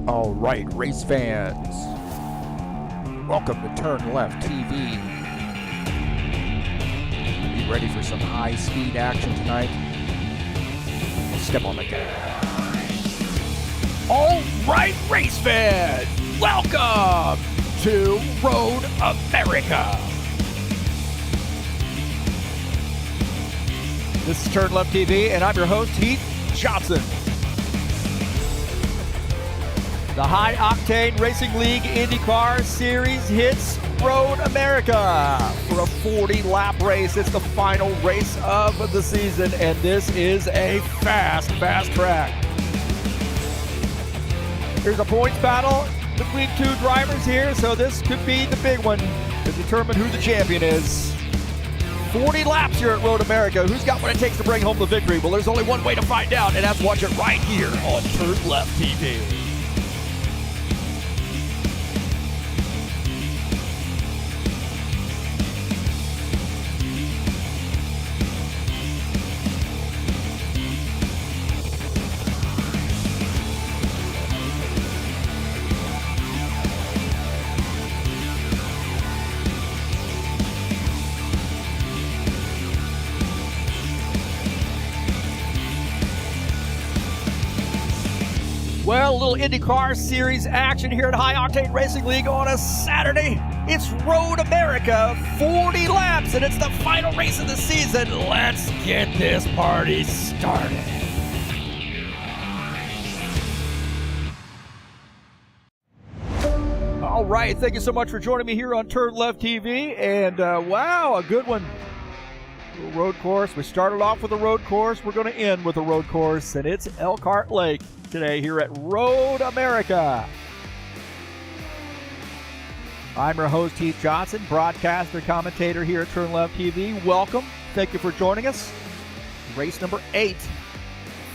All right, race fans, welcome to TurnLeftTV. Be ready for some high-speed action tonight. Step on the gas. All right, race fans, welcome to Road America. This is TurnLeftTV, and I'm your host, Heath Johnson. The High Octane Racing League IndyCar Series hits Road America for a 40-lap race. It's the final race of the season, and this is a fast track. There's a points battle between two drivers here, so this could be the big one to determine who the champion is. 40 laps here at Road America. Who's got what it takes to bring home the victory? Well, there's only one way to find out, and that's watch it right here on TurnLeftTV. Well, a little IndyCar Series action here at High Octane Racing League on a Saturday. It's Road America, 40 laps, and it's the final race of the season. Let's get this party started. All right, thank you so much for joining me here on TurnLeftTV, and wow, a good one. Road course. We started off with a road course. We're going to end with a road course, and it's Elkhart Lake today here at Road America. I'm your host, Heath Johnson, broadcaster, commentator here at TurnLeftTV. Welcome. Thank you for joining us. Race number 8,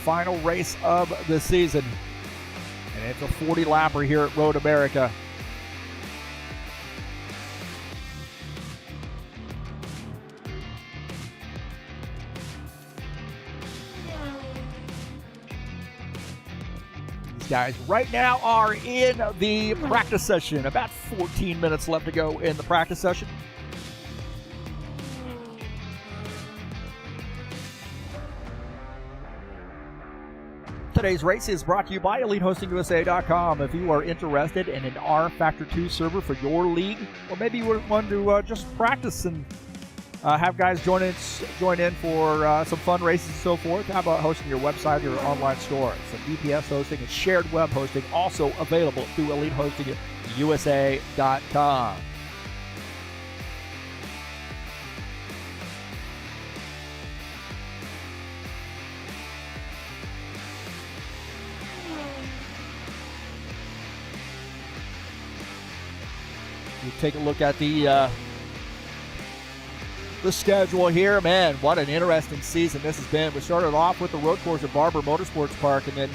final race of the season. And it's a 40-lapper here at Road America. Guys right now are in the practice session. About 14 minutes left to go in the practice session. Today's race is brought to you by EliteHostingUSA.com. If you are interested in an rFactor 2 server for your league, or maybe you want to just practice and have guys join in for some fun races and so forth, how about hosting your website or your online store? So DPS hosting and shared web hosting also available through EliteHostingUSA.com. You take a look at the schedule here. Man, what an interesting season this has been. We started off with the road course at Barber Motorsports Park, and then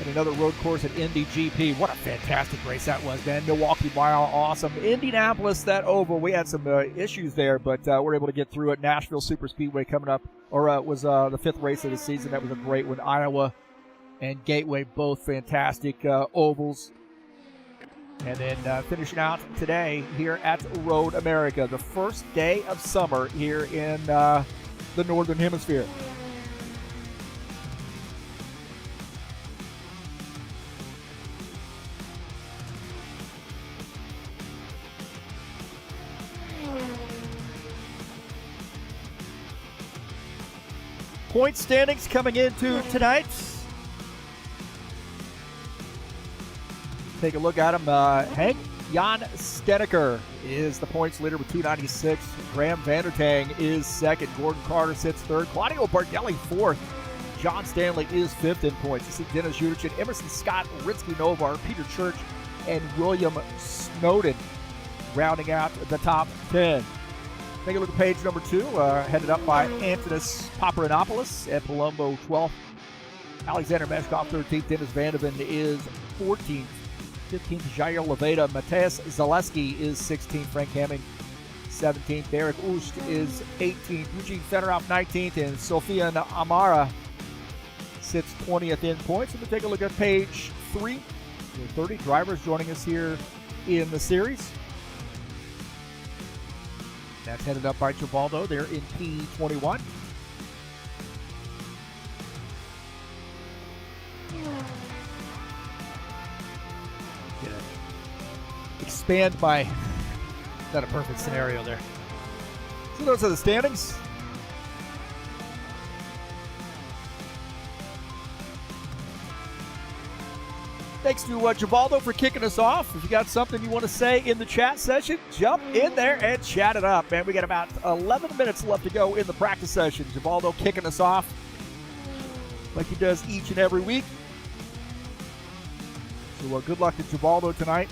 another road course at Indy GP. What a fantastic race that was, man. Milwaukee Mile, awesome. Indianapolis, that oval, we had some issues there, but we're able to get through it. Nashville Super Speedway coming up, or was the 5th race of the season. That was a great one. Iowa and Gateway, both fantastic ovals. And then finishing out today here at Road America, the first day of summer here in the Northern Hemisphere. Point standings coming into tonight. Take a look at them. Hank Jan Steneker is the points leader with 296. Graham Vandertang is second. Gordon Carter sits third. Claudio Bardelli fourth. John Stanley is fifth in points. You see Dennis Udichin, Emerson Scott, Ritzky Novar, Peter Church, and William Snowden rounding out the top 10. Take a look at page number 2, headed up by Antonis Paparanopoulos at Palumbo 12th. Alexander Meshkov 13th. Dennis Vandeven is 14th. 15th, Jair Leveda. Mateus Zaleski is 16th. Frank Hamming 17th. Derek Oost is 18th. Eugene Fedorov 19th. And Sofian Amara sits 20th in points. And we'll take a look at page 3. 30 drivers joining us here in the series. That's headed up by Givaldo. They're in P21. Expand by, not a perfect scenario there. So those are the standings. Thanks to Givaldo for kicking us off. If you got something you want to say in the chat session, jump in there and chat it up, man. We got about 11 minutes left to go in the practice session. Givaldo kicking us off like he does each and every week. So good luck to Givaldo tonight.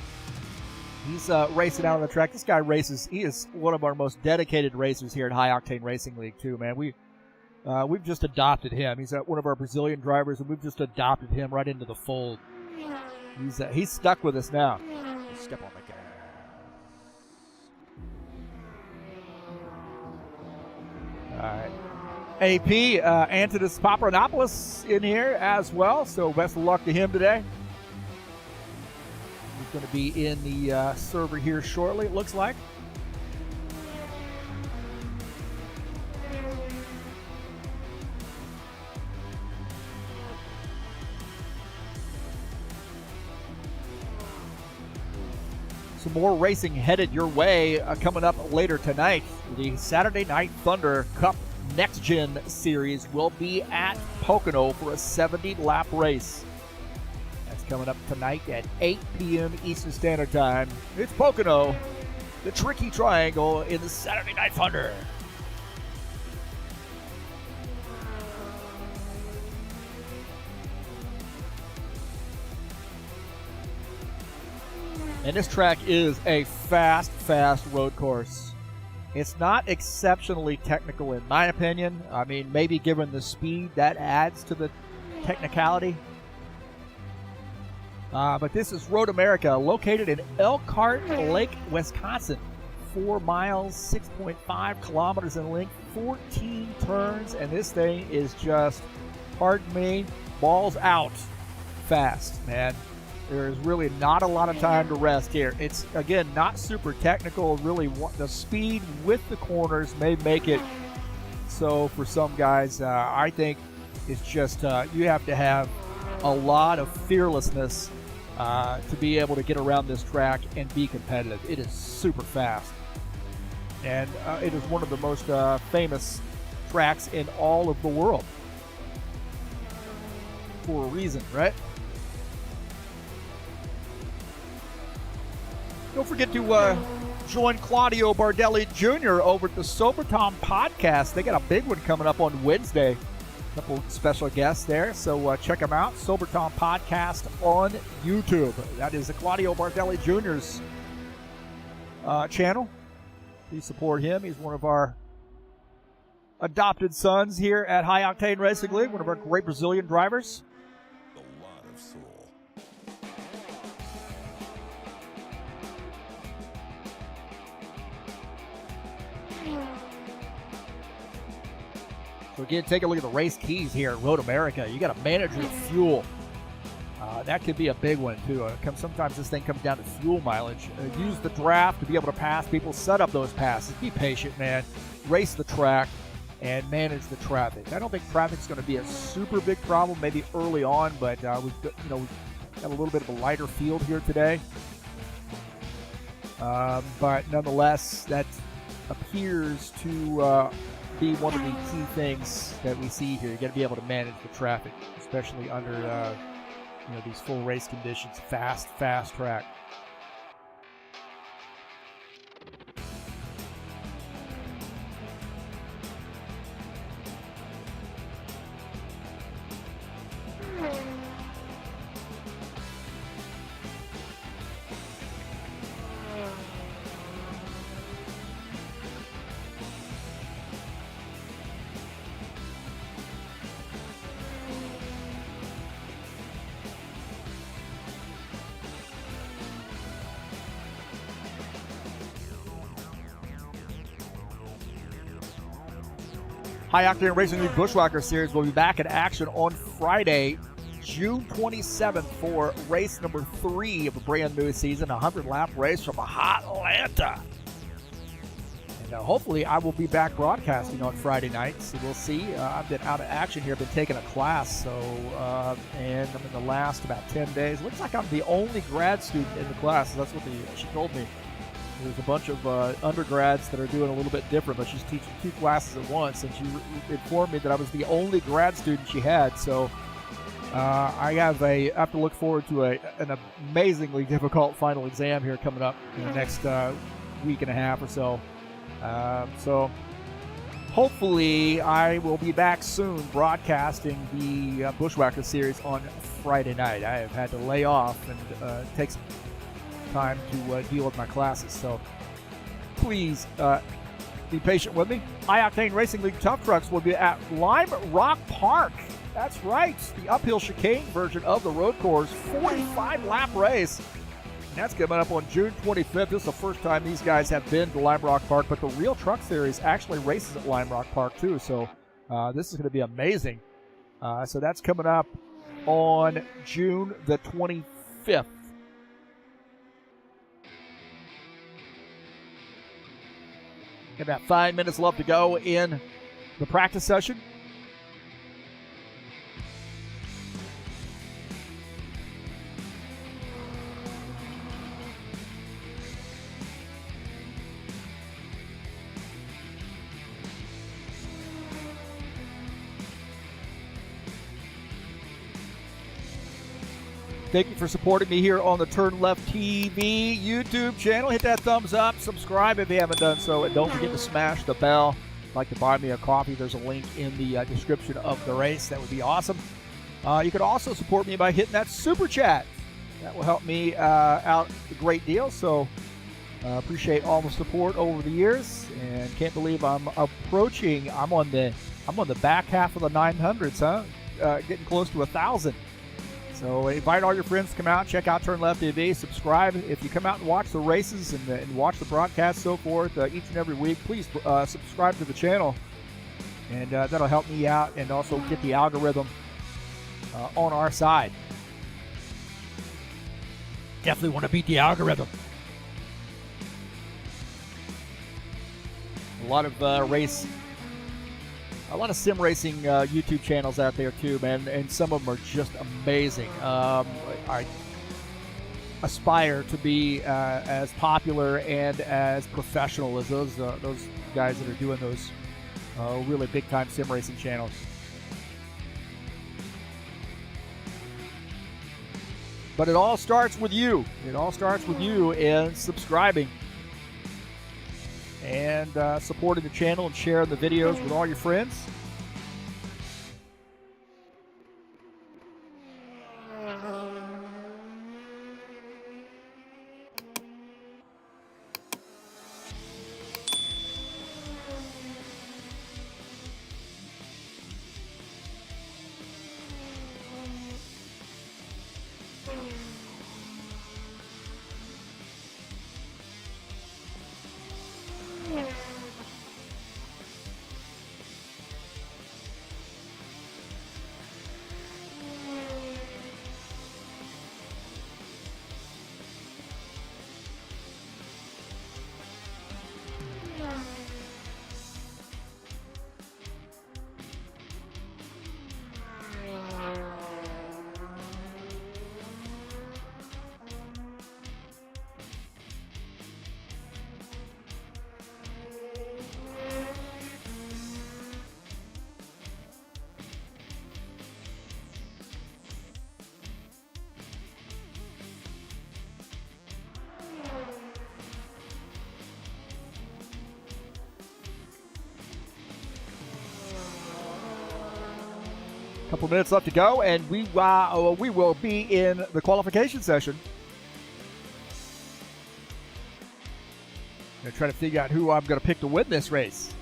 He's racing out on the track. This guy races. He is one of our most dedicated racers here at High Octane Racing League, too, man. We've just adopted him. He's one of our Brazilian drivers, and we've just adopted him right into the fold. He's stuck with us now. Step on the gas. All right. AP, Antonis Paparanopoulos in here as well, so best of luck to him today. He's going to be in the server here shortly, it looks like. Some more racing headed your way coming up later tonight. The Saturday Night Thunder Cup Next Gen Series will be at Pocono for a 70-lap race. That's coming up tonight at 8 p.m. Eastern Standard Time. It's Pocono, the tricky triangle in the Saturday Night Thunder. And this track is a fast road course. It's not exceptionally technical in my opinion. I mean, maybe given the speed, that adds to the technicality. But this is Road America, located in Elkhart Lake, Wisconsin. 4 miles, 6.5 kilometers in length, 14 turns, and this thing is just, pardon me, balls out fast, man. There's really not a lot of time to rest here. It's, again, not super technical. Really, the speed with the corners may make it so for some guys. I think it's just you have to have a lot of fearlessness to be able to get around this track and be competitive. It is super fast. And it is one of the most famous tracks in all of the world. For a reason, right? Don't forget to join Claudio Bardelli Jr. over at the Sobertom Podcast. They got a big one coming up on Wednesday. A couple special guests there, so check them out. Sobertom Podcast on YouTube. That is the Claudio Bardelli Jr.'s channel. Please support him. He's one of our adopted sons here at High Octane Racing League, one of our great Brazilian drivers. A lot of soul. So again, take a look at the race keys here at Road America. You got to manage your fuel. That could be a big one too. Sometimes this thing comes down to fuel mileage. Use the draft to be able to pass people. Set up those passes. Be patient, man. Race the track and manage the traffic. I don't think traffic's going to be a super big problem. Maybe early on, but we've got a little bit of a lighter field here today. But nonetheless, that appears to be one of the key things that we see here. You got to be able to manage the traffic, especially under these full race conditions. Fast track. High Octane Racing League Bushwhacker Series will be back in action on Friday, June 27th for race number 3 of a brand new season, a 100-lap race from Atlanta. And hopefully I will be back broadcasting on Friday nights. So we'll see. I've been out of action here. I've been taking a class, and I'm in the last about 10 days. Looks like I'm the only grad student in the class. That's what she told me. There's a bunch of undergrads that are doing a little bit different, but she's teaching 2 classes at once, and she informed me that I was the only grad student she had. So I have to look forward to an amazingly difficult final exam here coming up in the next week and a half or so. So hopefully I will be back soon broadcasting the Bushwhacker Series on Friday night. I have had to lay off and take some time to deal with my classes, so please be patient with me. High Octane Racing League Tough Trucks will be at Lime Rock Park. That's right, the uphill chicane version of the road course, 45-lap race. And that's coming up on June 25th. This is the first time these guys have been to Lime Rock Park, but the Real Truck Series actually races at Lime Rock Park too, so this is going to be amazing. So that's coming up on June the 25th. About 5 minutes left to go in the practice session. Thank you for supporting me here on the TurnLeftTV YouTube channel. Hit that thumbs up, subscribe if you haven't done so, and don't forget to smash the bell. If you'd like to buy me a coffee, there's a link in the description of the race. That would be awesome. You could also support me by hitting that super chat. That will help me out a great deal. So appreciate all the support over the years, and can't believe I'm approaching. I'm on the back half of the 900s, huh? Getting close to 1,000. So invite all your friends to come out, check out TurnLeftTV, subscribe. If you come out and watch the races and watch the broadcast, so forth, each and every week, please subscribe to the channel. And that'll help me out and also get the algorithm on our side. Definitely want to beat the algorithm. A lot of sim racing YouTube channels out there too, man, and some of them are just amazing. I aspire to be as popular and as professional as those guys that are doing those really big time sim racing channels. But it all starts with you. It all starts with you in subscribing and supporting the channel and sharing the videos with all your friends. Couple minutes left to go, and we will be in the qualification session. I'm trying to figure out who I'm going to pick to win this race.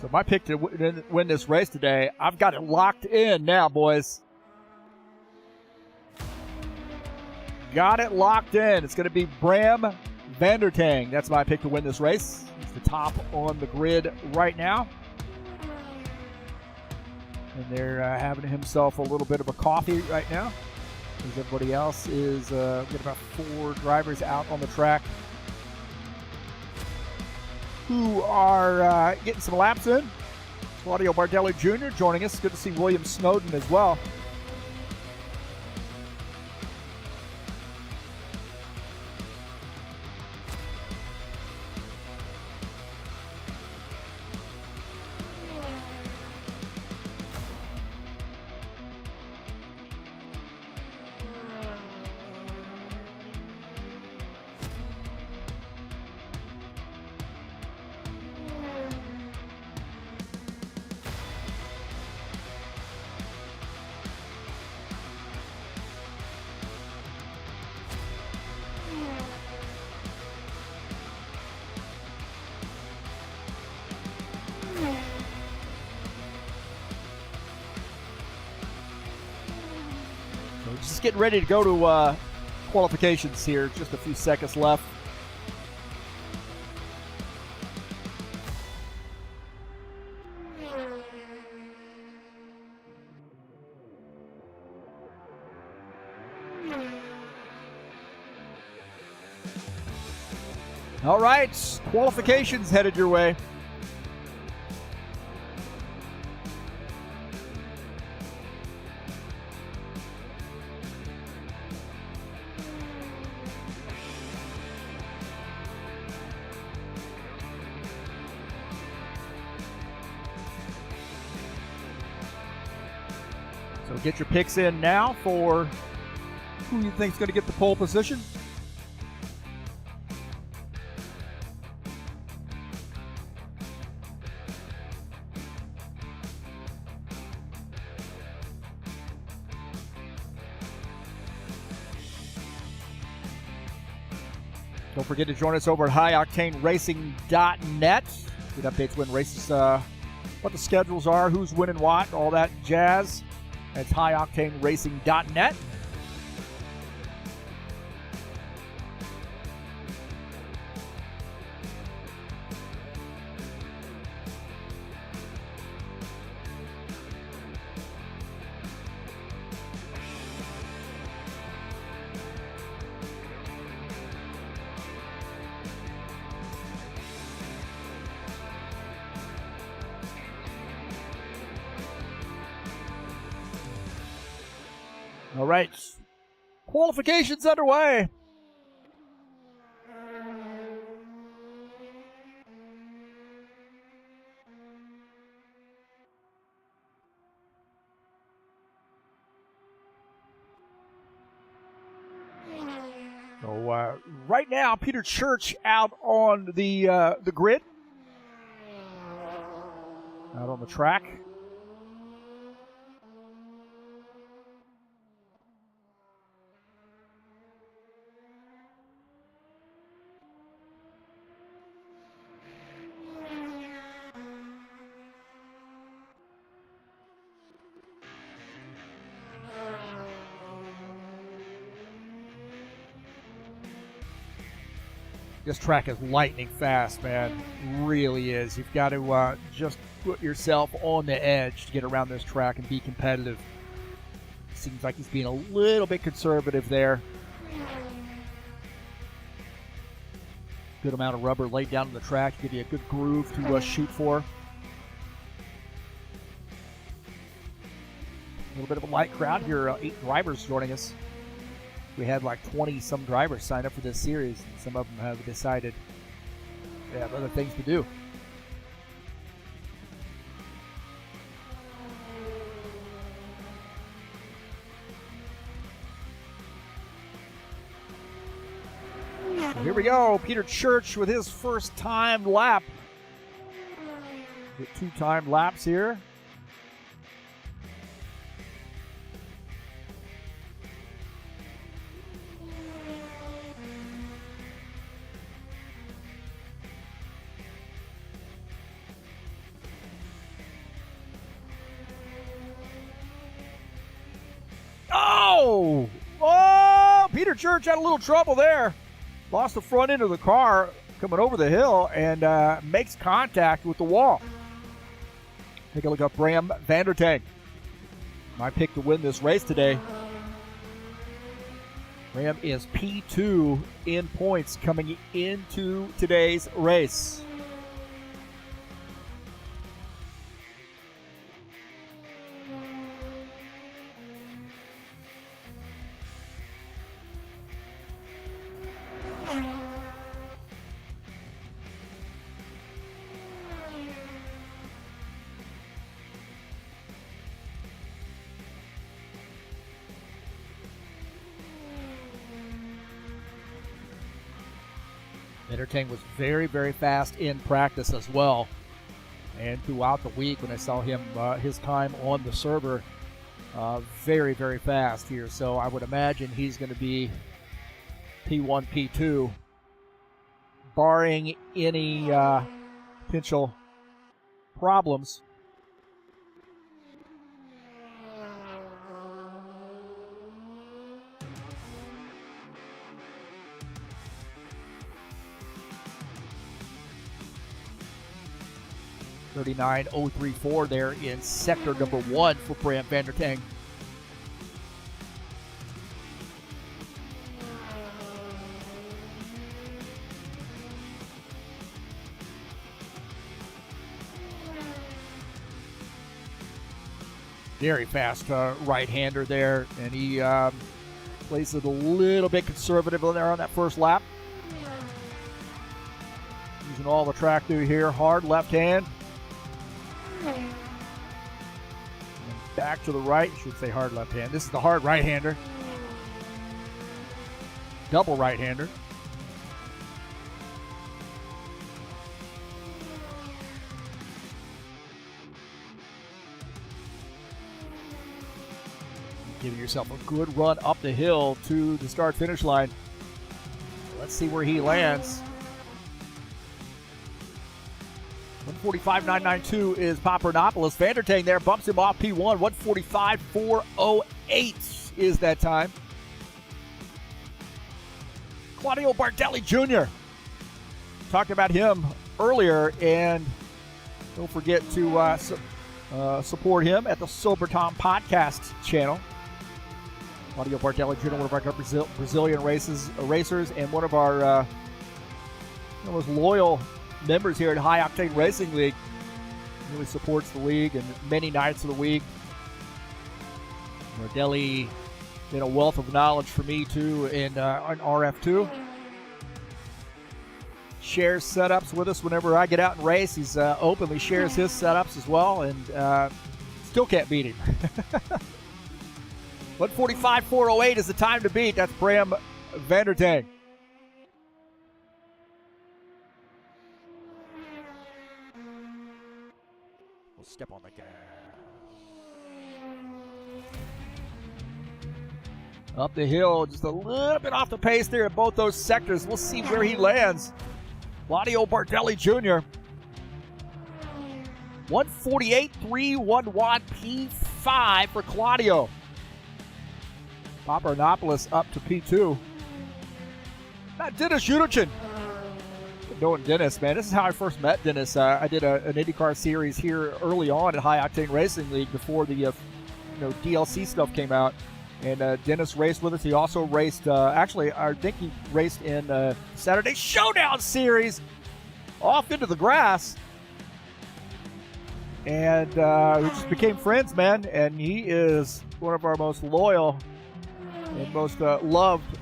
So my pick to win this race today, I've got it locked in now, boys. Got it locked in. It's going to be Bram Vandertang. That's my pick to win this race. He's the top on the grid right now. And they're having himself a little bit of a coffee right now, because everybody else is got about 4 drivers out on the track who are getting some laps in. Claudio Bardelli Jr. joining us. Good to see William Snowden as well. Just getting ready to go to qualifications here. Just a few seconds left. All right, qualifications headed your way. So get your picks in now for who you think is going to get the pole position. Don't forget to join us over at highoctaneracing.net. Get updates when races, what the schedules are, who's winning what, all that jazz. That's highoctaneracing.net. All right, qualifications underway. So right now, Peter Church out on the grid, out on the track. This track is lightning fast, man. It really is. You've got to just put yourself on the edge to get around this track and be competitive. Seems like he's being a little bit conservative there. Good amount of rubber laid down on the track to give you a good groove to shoot for. A little bit of a light crowd here. 8 drivers joining us. We had like 20-some drivers sign up for this series, and some of them have decided they have other things to do. So here we go. Peter Church with his first time lap. Get 2-time laps here. Oh! Oh! Peter Church had a little trouble there. Lost the front end of the car coming over the hill and makes contact with the wall. Take a look at Bram Vandertank. My pick to win this race today. Bram is P2 in points coming into today's race. Vandertank was very, very fast in practice as well. And throughout the week when I saw him, his time on the server, very, very fast here. So I would imagine he's going to be P1, P2, barring any potential problems. .39.034 there in sector number 1 for Bram Vandertank. Very fast right-hander there, and he plays it a little bit conservative there on that first lap. Using all the track through here, hard left hand. And back to the right, I should say hard left hand. This is the hard right-hander. Double right-hander. Giving yourself a good run up the hill to the start-finish line. Let's see where he lands. 145.992 is Papadopoulos. Vandertank there bumps him off P1. 145.408 is that time. Claudio Bardelli Jr. Talked about him earlier, and don't forget to support him at the Sober Tom podcast channel. Claudio Bardelli Jr., one of our Brazilian racers, and one of our most loyal members here at High Octane Racing League. Really supports the league and many nights of the week. Bardelli been a wealth of knowledge for me too on RF2. Shares setups with us whenever I get out and race. He's openly shares his setups as well, and still can't beat him. 145.408 is the time to beat. That's Bram Vandertank. We'll step on the gas. Up the hill, just a little bit off the pace there in both those sectors. We'll see where he lands. Claudio Bardelli Jr. 148.311 P5 for Claudio. Papadopoulos up to P2. Now Dennis Udichin. Knowing Dennis, man, this is how I first met Dennis. I did an IndyCar series here early on at High Octane Racing League before the DLC stuff came out. And Dennis raced with us. He also raced, actually, I think he raced in Saturday Showdown Series off into the grass. And we just became friends, man. And he is one of our most loyal and most loved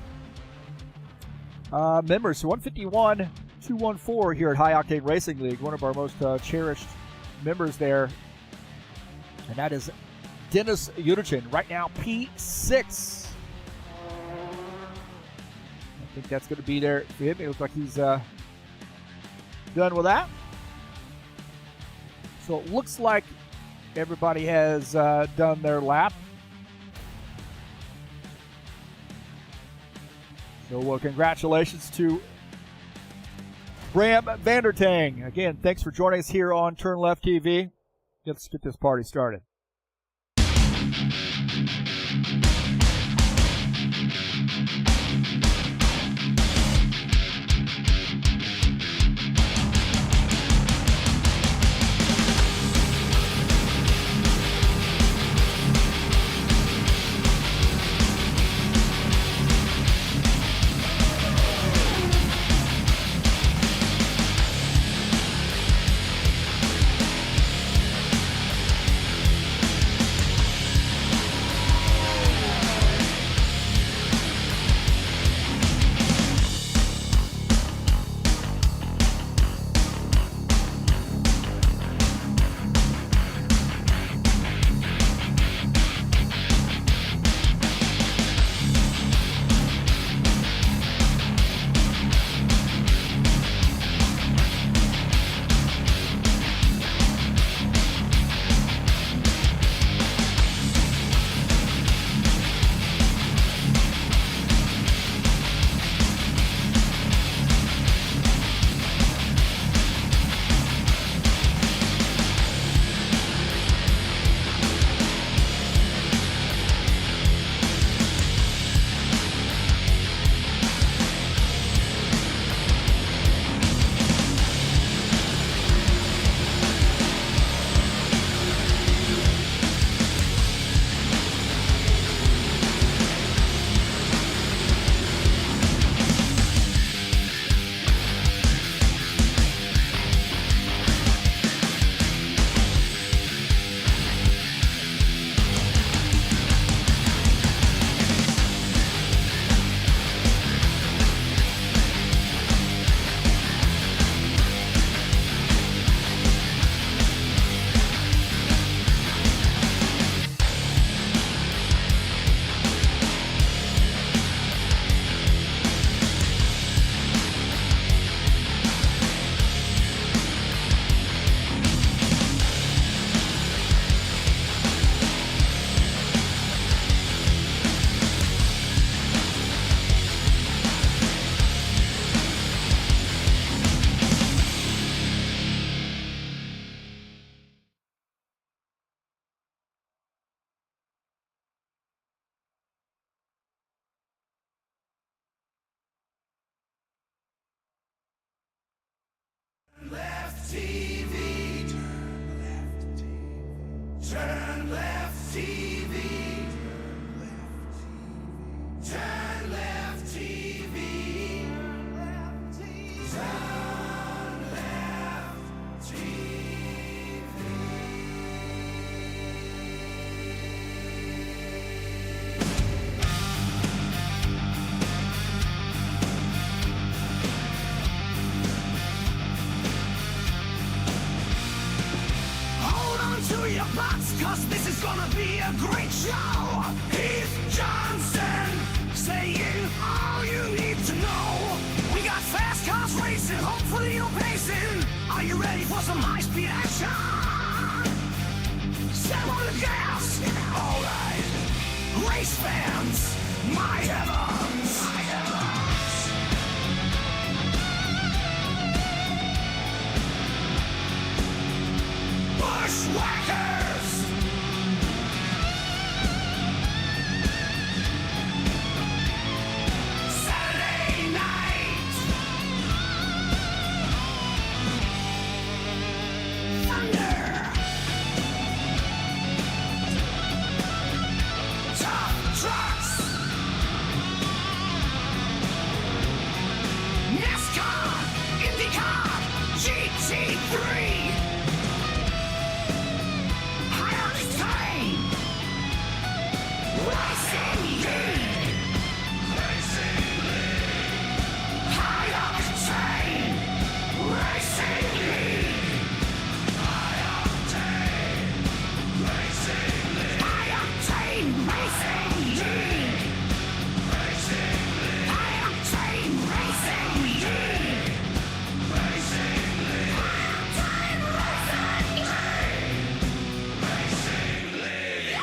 members. So 151.214 here at High Octane Racing League, one of our most cherished members there. And that is Dennis Udichin, right now P6. I think that's going to be there for him. It looks like he's done with that. So it looks like everybody has done their lap. So congratulations to Bram Vandertank. Again, thanks for joining us here on TurnLeftTV. Let's get this party started. a great show. Heath Johnson saying all you need to know. We got fast cars racing, hopefully no pacing. Are you ready for some high-speed action? Step on the gas. All right. Race fans, my heavens. My heavens. Bushwhackers. Saturday night. Thunder. Tough trucks. NASCAR, IndyCar, GT3. Octane. Racing League. Racing League. High Octane. Racing League. High Octane. Racing League. High Octane Racing League. Racing League. High Octane Racing League. Racing League. High Octane Racing League.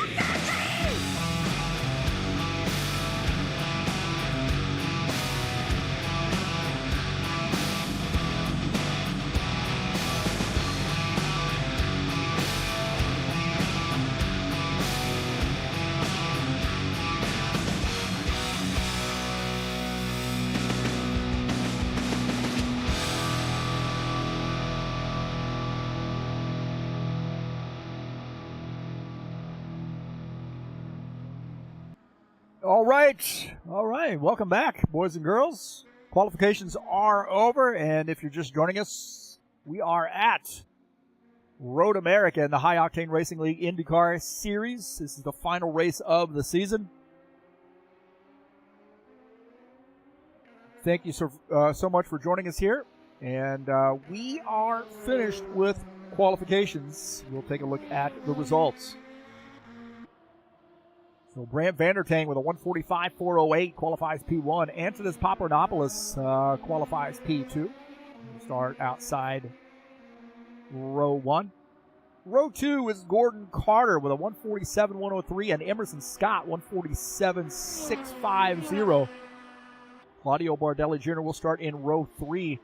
All right. Welcome back, boys and girls. Qualifications are over, and if you're just joining us, we are at Road America in the High Octane Racing League IndyCar Series. This is the final race of the season. Thank you so much for joining us here, and we are finished with qualifications. We'll take a look at the results. So Brant Vandertang with a 145.408 qualifies P1. Antonis Papadopoulos qualifies P2. We'll start outside row 1. Row 2 is Gordon Carter with a 147.103 and Emerson Scott 147.650. Claudio Bardelli Jr. will start in row 3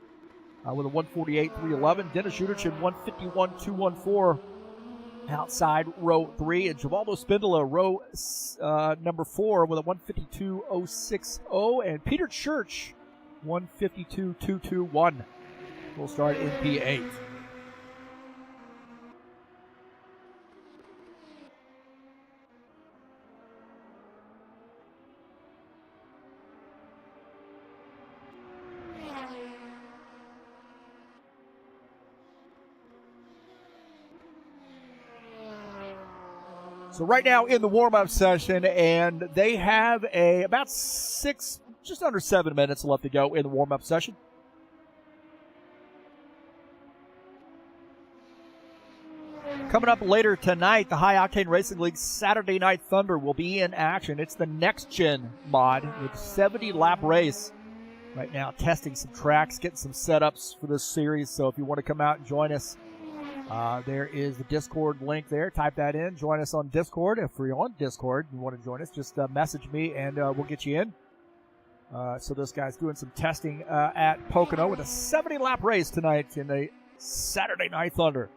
with a 148.311. Dennis Shudichin 151.214. Outside row 3, and Givaldo Spindola, row number 4 with a 152.060, and Peter Church, 152.221. We'll start in P8. So right now in the warm-up session, and they have about just under 7 minutes left to go in the warm-up session. Coming up later tonight, the High Octane Racing League Saturday Night Thunder will be in action. It's the next-gen mod with 70-lap race. Right now testing some tracks, getting some setups for this series, so if you want to come out and join us, there is the Discord link there. Type that in. Join us on Discord. If you're on Discord and you want to join us, just message me and we'll get you in. So this guy's doing some testing at Pocono with a 70-lap race tonight in the Saturday Night Thunder.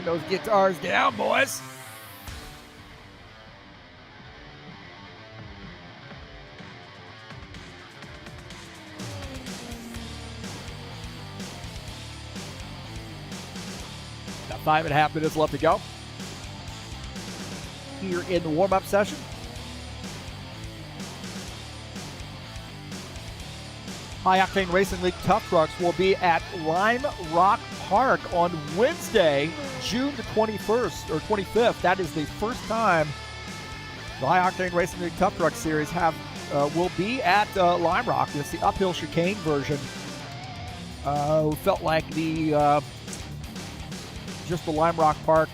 Those guitars down, boys. 5.5 minutes left to go here in the warm-up session. High Octane Racing League Tough Trucks will be at Lime Rock Park on Wednesday, June the 21st or 25th. That is the first time the High Octane Racing League Tough Truck Series will be at Lime Rock. It's the uphill chicane version. Felt like just the Lime Rock Park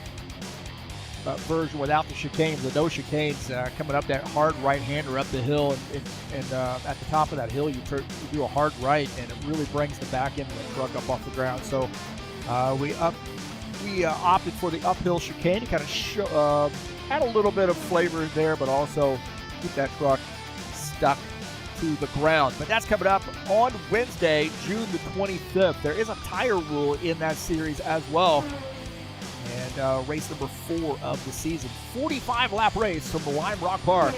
version without the chicanes, the no chicanes, coming up that hard right-hander up the hill, and at the top of that hill you do a hard right, and it really brings the back end of the truck up off the ground. So we opted for the uphill chicane to kind of add a little bit of flavor there, but also keep that truck stuck to the ground. But that's coming up on Wednesday, June the 25th. There is a tire rule in that series as well. And race number 4 of the season. 45-lap race from the Lime Rock Park.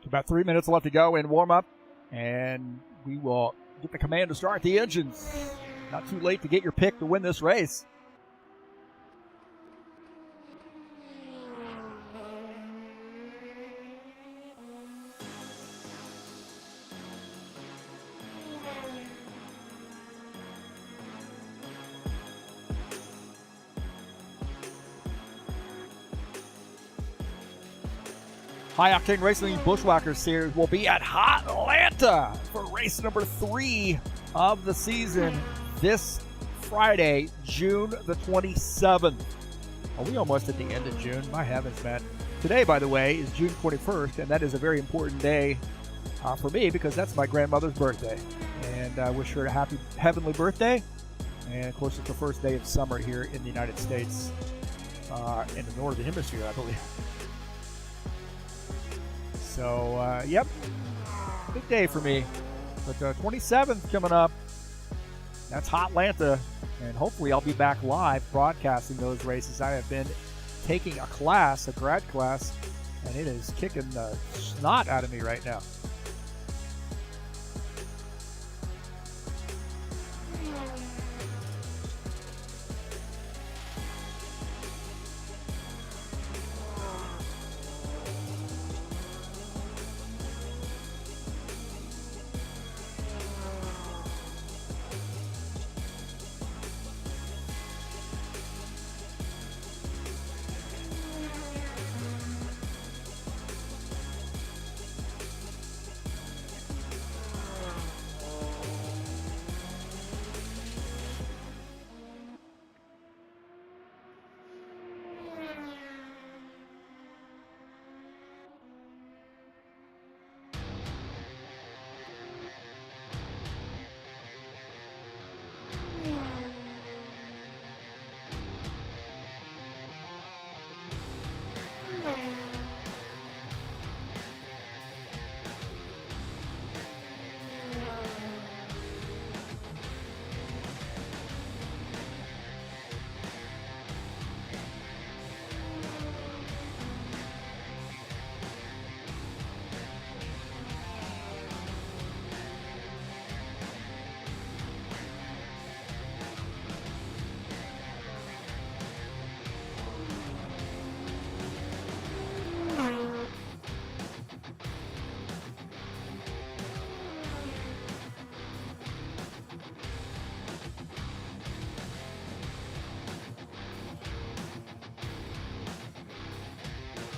About 3 minutes left to go in warm-up, and we will get the command to start the engines. Not too late to get your pick to win this race. High Octane Racing Bushwhackers Series will be at Atlanta for race number 3 of the season this Friday, June the 27th. Are we almost at the end of June? My heavens, man. Today, by the way, is June 21st, and that is a very important day for me because that's my grandmother's birthday. And I wish her a happy heavenly birthday. And, of course, it's the first day of summer here in the United States, in the Northern Hemisphere, I believe. So, yep, big day for me. But 27th coming up, that's Hotlanta, and hopefully I'll be back live broadcasting those races. I have been taking a class, a grad class, and it is kicking the snot out of me right now.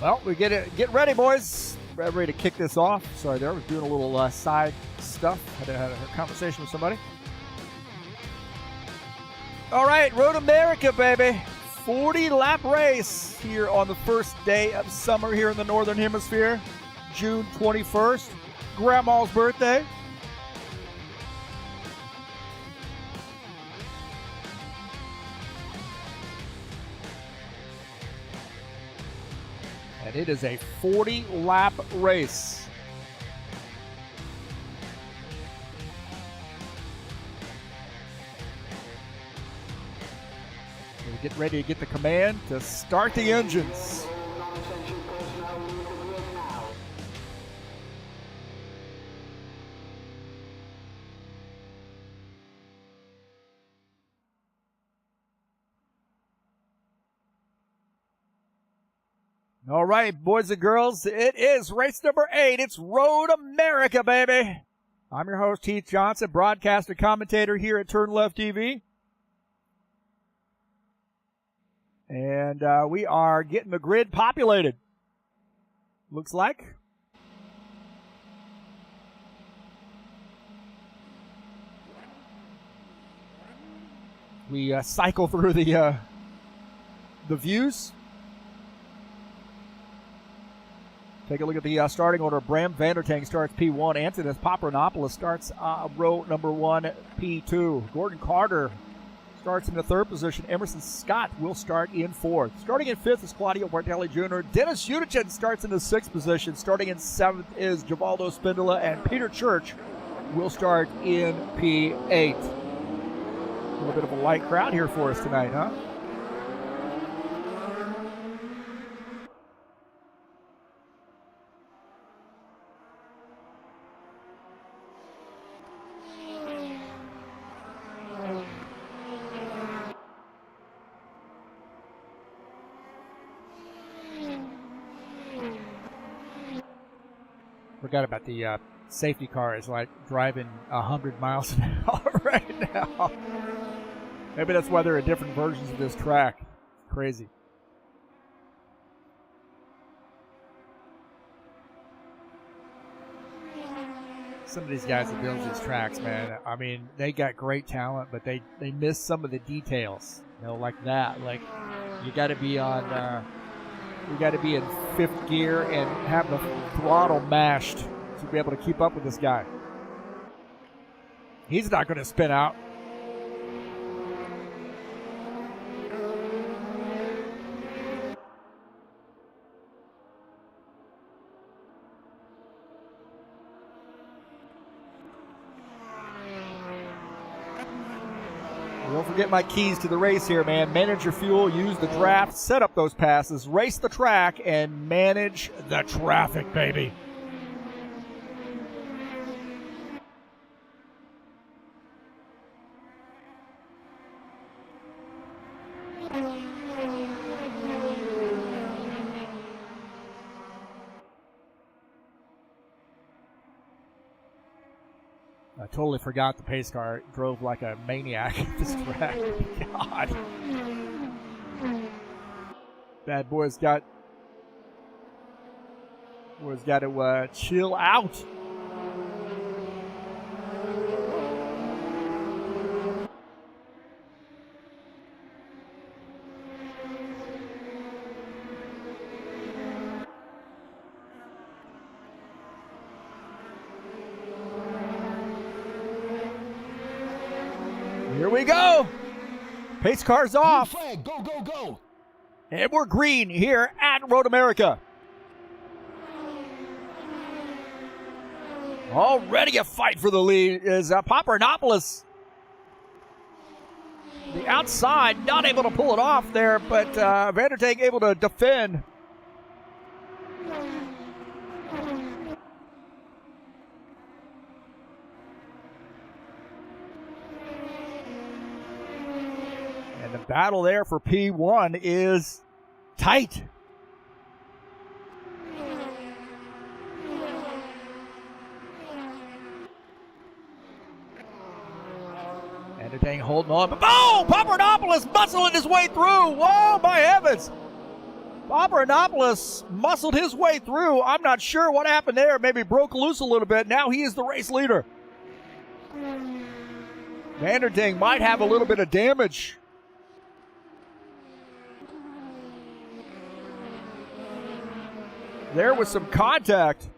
Well, we get ready, boys. We're ready to kick this off. Sorry, there I was doing a little side stuff. Had a conversation with somebody. All right, Road America, baby. 40-lap race here on the first day of summer here in the Northern Hemisphere. June 21st, Grandma's birthday. And it is a 40-lap race. We get ready to get the command to start the engines. All right, boys and girls, it is race number 8. It's Road America, baby. I'm your host, Heath Johnson, broadcaster, commentator here at TurnLeftTV. And we are getting the grid populated, looks like. We cycle through the views. Take a look at the starting order. Bram Vandertank starts P1. Antonis Papadopoulos starts row number 1, P2. Gordon Carter starts in the 3rd position. Emerson Scott will start in 4th. Starting in 5th is Claudio Bartelli Jr. Dennis Udichin starts in the 6th position. Starting in 7th is Givaldo Spindola, and Peter Church will start in P8. A little bit of a light crowd here for us tonight, huh? Forgot about the safety car is like driving 100 miles an hour right now. Maybe that's why there are different versions of this track. Crazy. Some of these guys that build these tracks, man, I mean, they got great talent, but they miss some of the details, you know, like that. Like, you got to be on... We got to be in 5th gear and have the throttle mashed to be able to keep up with this guy. He's not going to spin out. Don't forget my keys to the race here, man. Manage your fuel, use the draft, set up those passes, race the track, and manage the traffic, baby. I totally forgot the pace car drove like a maniac at this track. God. Bad boy's got to chill out. Here we go. Pace car's off. Flag, go, go, go. And we're green here at Road America. Already a fight for the lead is Papadopoulos. The outside, not able to pull it off there, but Vandertank able to defend. And the battle there for P1 is tight. Vandertank holding on, but boom! Papadopoulos muscling his way through. Whoa, my heavens! Paparanopoulos muscled his way through. I'm not sure what happened there. Maybe broke loose a little bit. Now he is the race leader. Vanderding might have a little bit of damage. There was some contact.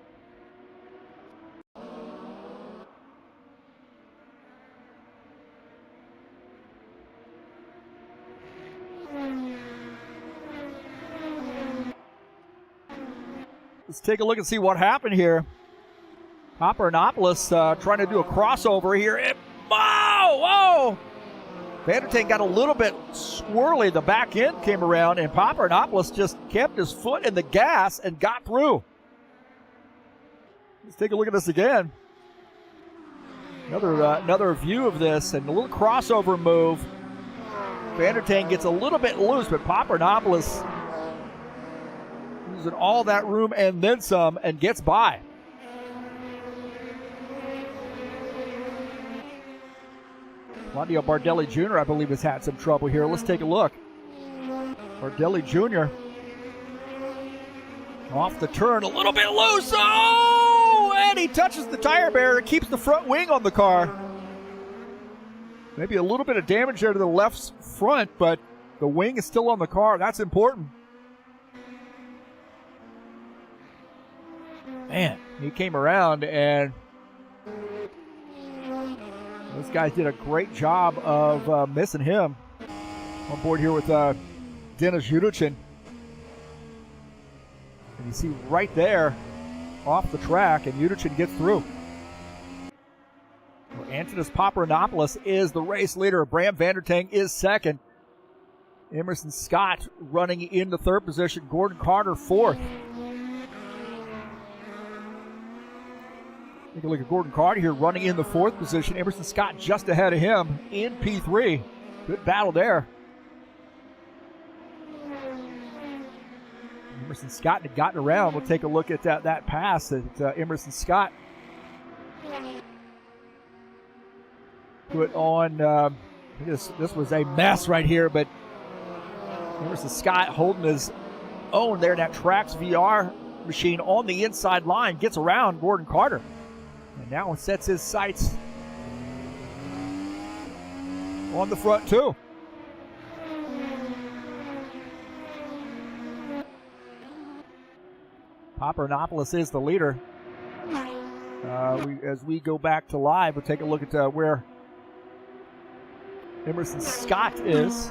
Let's take a look and see what happened here. Paparanopoulos trying to do a crossover here. And, whoa! Vanderding got a little bit swirly. The back end came around, and Paparanopoulos just kept his foot in the gas and got through. Let's take a look at this again. Another view of this, and a little crossover move. Vanderding gets a little bit loose, but Paparanopoulos using all that room and then some and gets by. Claudio Bardelli Jr., I believe, has had some trouble here. Let's take a look. Bardelli Jr. off the turn, a little bit loose. Oh! And he touches the tire barrier, keeps the front wing on the car. Maybe a little bit of damage there to the left front, but the wing is still on the car. That's important. Man, he came around, and those guys did a great job of missing him. On board here with Denis Judichin. And you see right there off the track, and Judichin gets through. Well, Antonis Paparanopoulos is the race leader. Bram Vanderding is second. Emerson Scott running into third position. Gordon Carter fourth. Take a look at Gordon Carter here running in the fourth position. Emerson Scott just ahead of him in P3. Good battle there. Emerson Scott had gotten around. We'll take a look at that pass that Emerson Scott put on. This was a mess right here, but Emerson Scott holding his own there in that Trax VR machine on the inside line, gets around Gordon Carter. And now sets his sights on the front too. Paparanopoulos is the leader. As we go back to live, we'll take a look at where Emerson Scott is.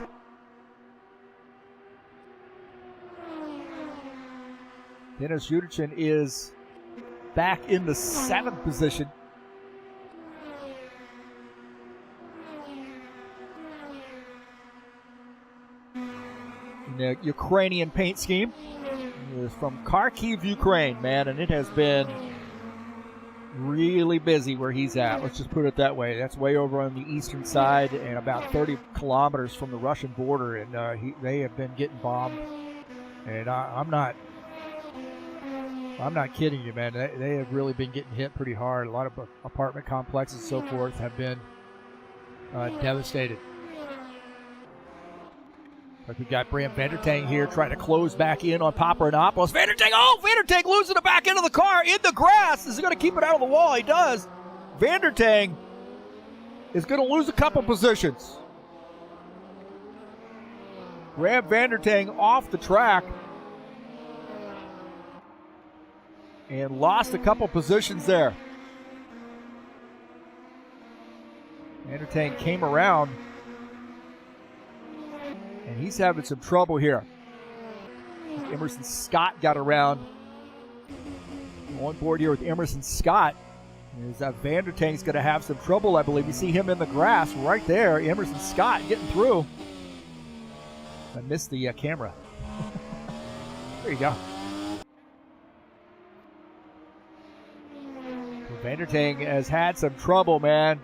Denis Judichin is back in the seventh position. In the Ukrainian paint scheme. It is from Kharkiv, Ukraine, man, and it has been really busy where he's at. Let's just put it that way. That's way over on the eastern side and about 30 kilometers from the Russian border, and they have been getting bombed. And I'm not kidding you, man. They have really been getting hit pretty hard. A lot of apartment complexes and so forth have been devastated. But we got Bram Vanderding here trying to close back in on Paparanopoulos. Vanderding losing the back end of the car in the grass. Is he going to keep it out of the wall? He does. Vanderding is going to lose a couple positions. Bram Vanderding off the track and lost a couple positions there. Vanderding came around, and he's having some trouble here. Emerson Scott got around. On board here with Emerson Scott. Vanderding's going to have some trouble, I believe. You see him in the grass right there. Emerson Scott getting through. I missed the camera. There you go. Vanderding has had some trouble, man.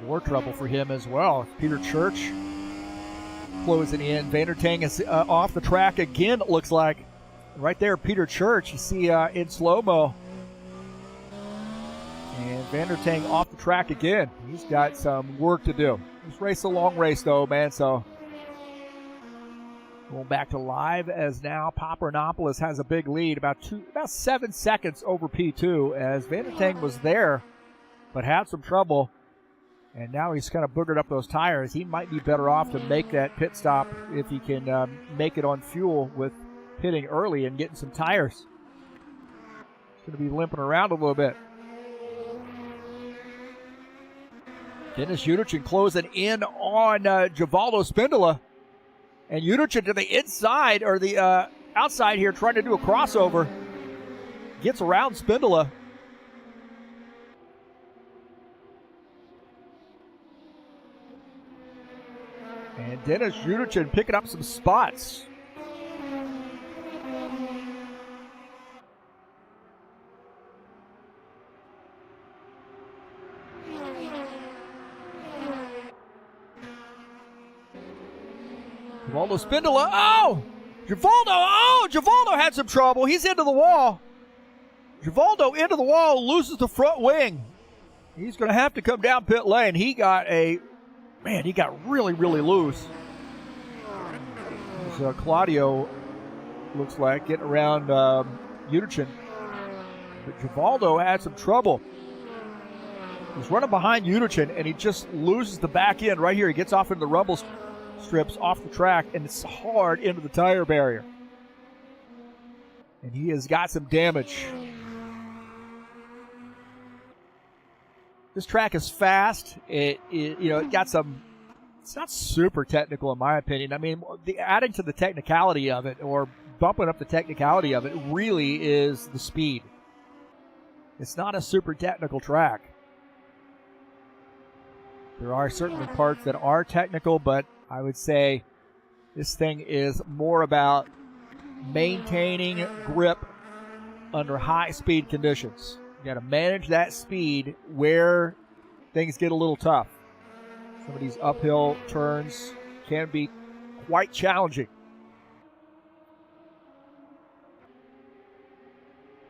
More trouble for him as well. Peter Church closing in. Vanderding is off the track again, it looks like. Right there, Peter Church, you see in slow-mo. And Vandertang off the track again. He's got some work to do. This race is a long race, though, man, so going back to live as now Papadopoulos has a big lead, about 7 seconds over P2, as Vandertang was there but had some trouble, and now he's kind of boogered up those tires. He might be better off to make that pit stop if he can make it on fuel with pitting early and getting some tires. He's going to be limping around a little bit. Dennis Uderchin closing in on Givaldo Spindola. And Uderchin to the inside, or the outside here, trying to do a crossover. Gets around Spindola. And Dennis Uderchin picking up some spots. Givaldo Spindola. Oh! Givaldo had some trouble. He's into the wall. Givaldo into the wall, loses the front wing. He's going to have to come down pit lane. He got really, really loose. So Claudio looks like getting around Uderchin. But Givaldo had some trouble. He's running behind Uderchin, and he just loses the back end right here. He gets off into the rumble strips off the track, and it's hard into the tire barrier. And he has got some damage. This track is fast. It got some. It's not super technical in my opinion. I mean, adding to the technicality of it, or bumping up the technicality of it, really is the speed. It's not a super technical track. There are certainly parts that are technical, but I would say this thing is more about maintaining grip under high speed conditions. You got to manage that speed where things get a little tough. Some of these uphill turns can be quite challenging.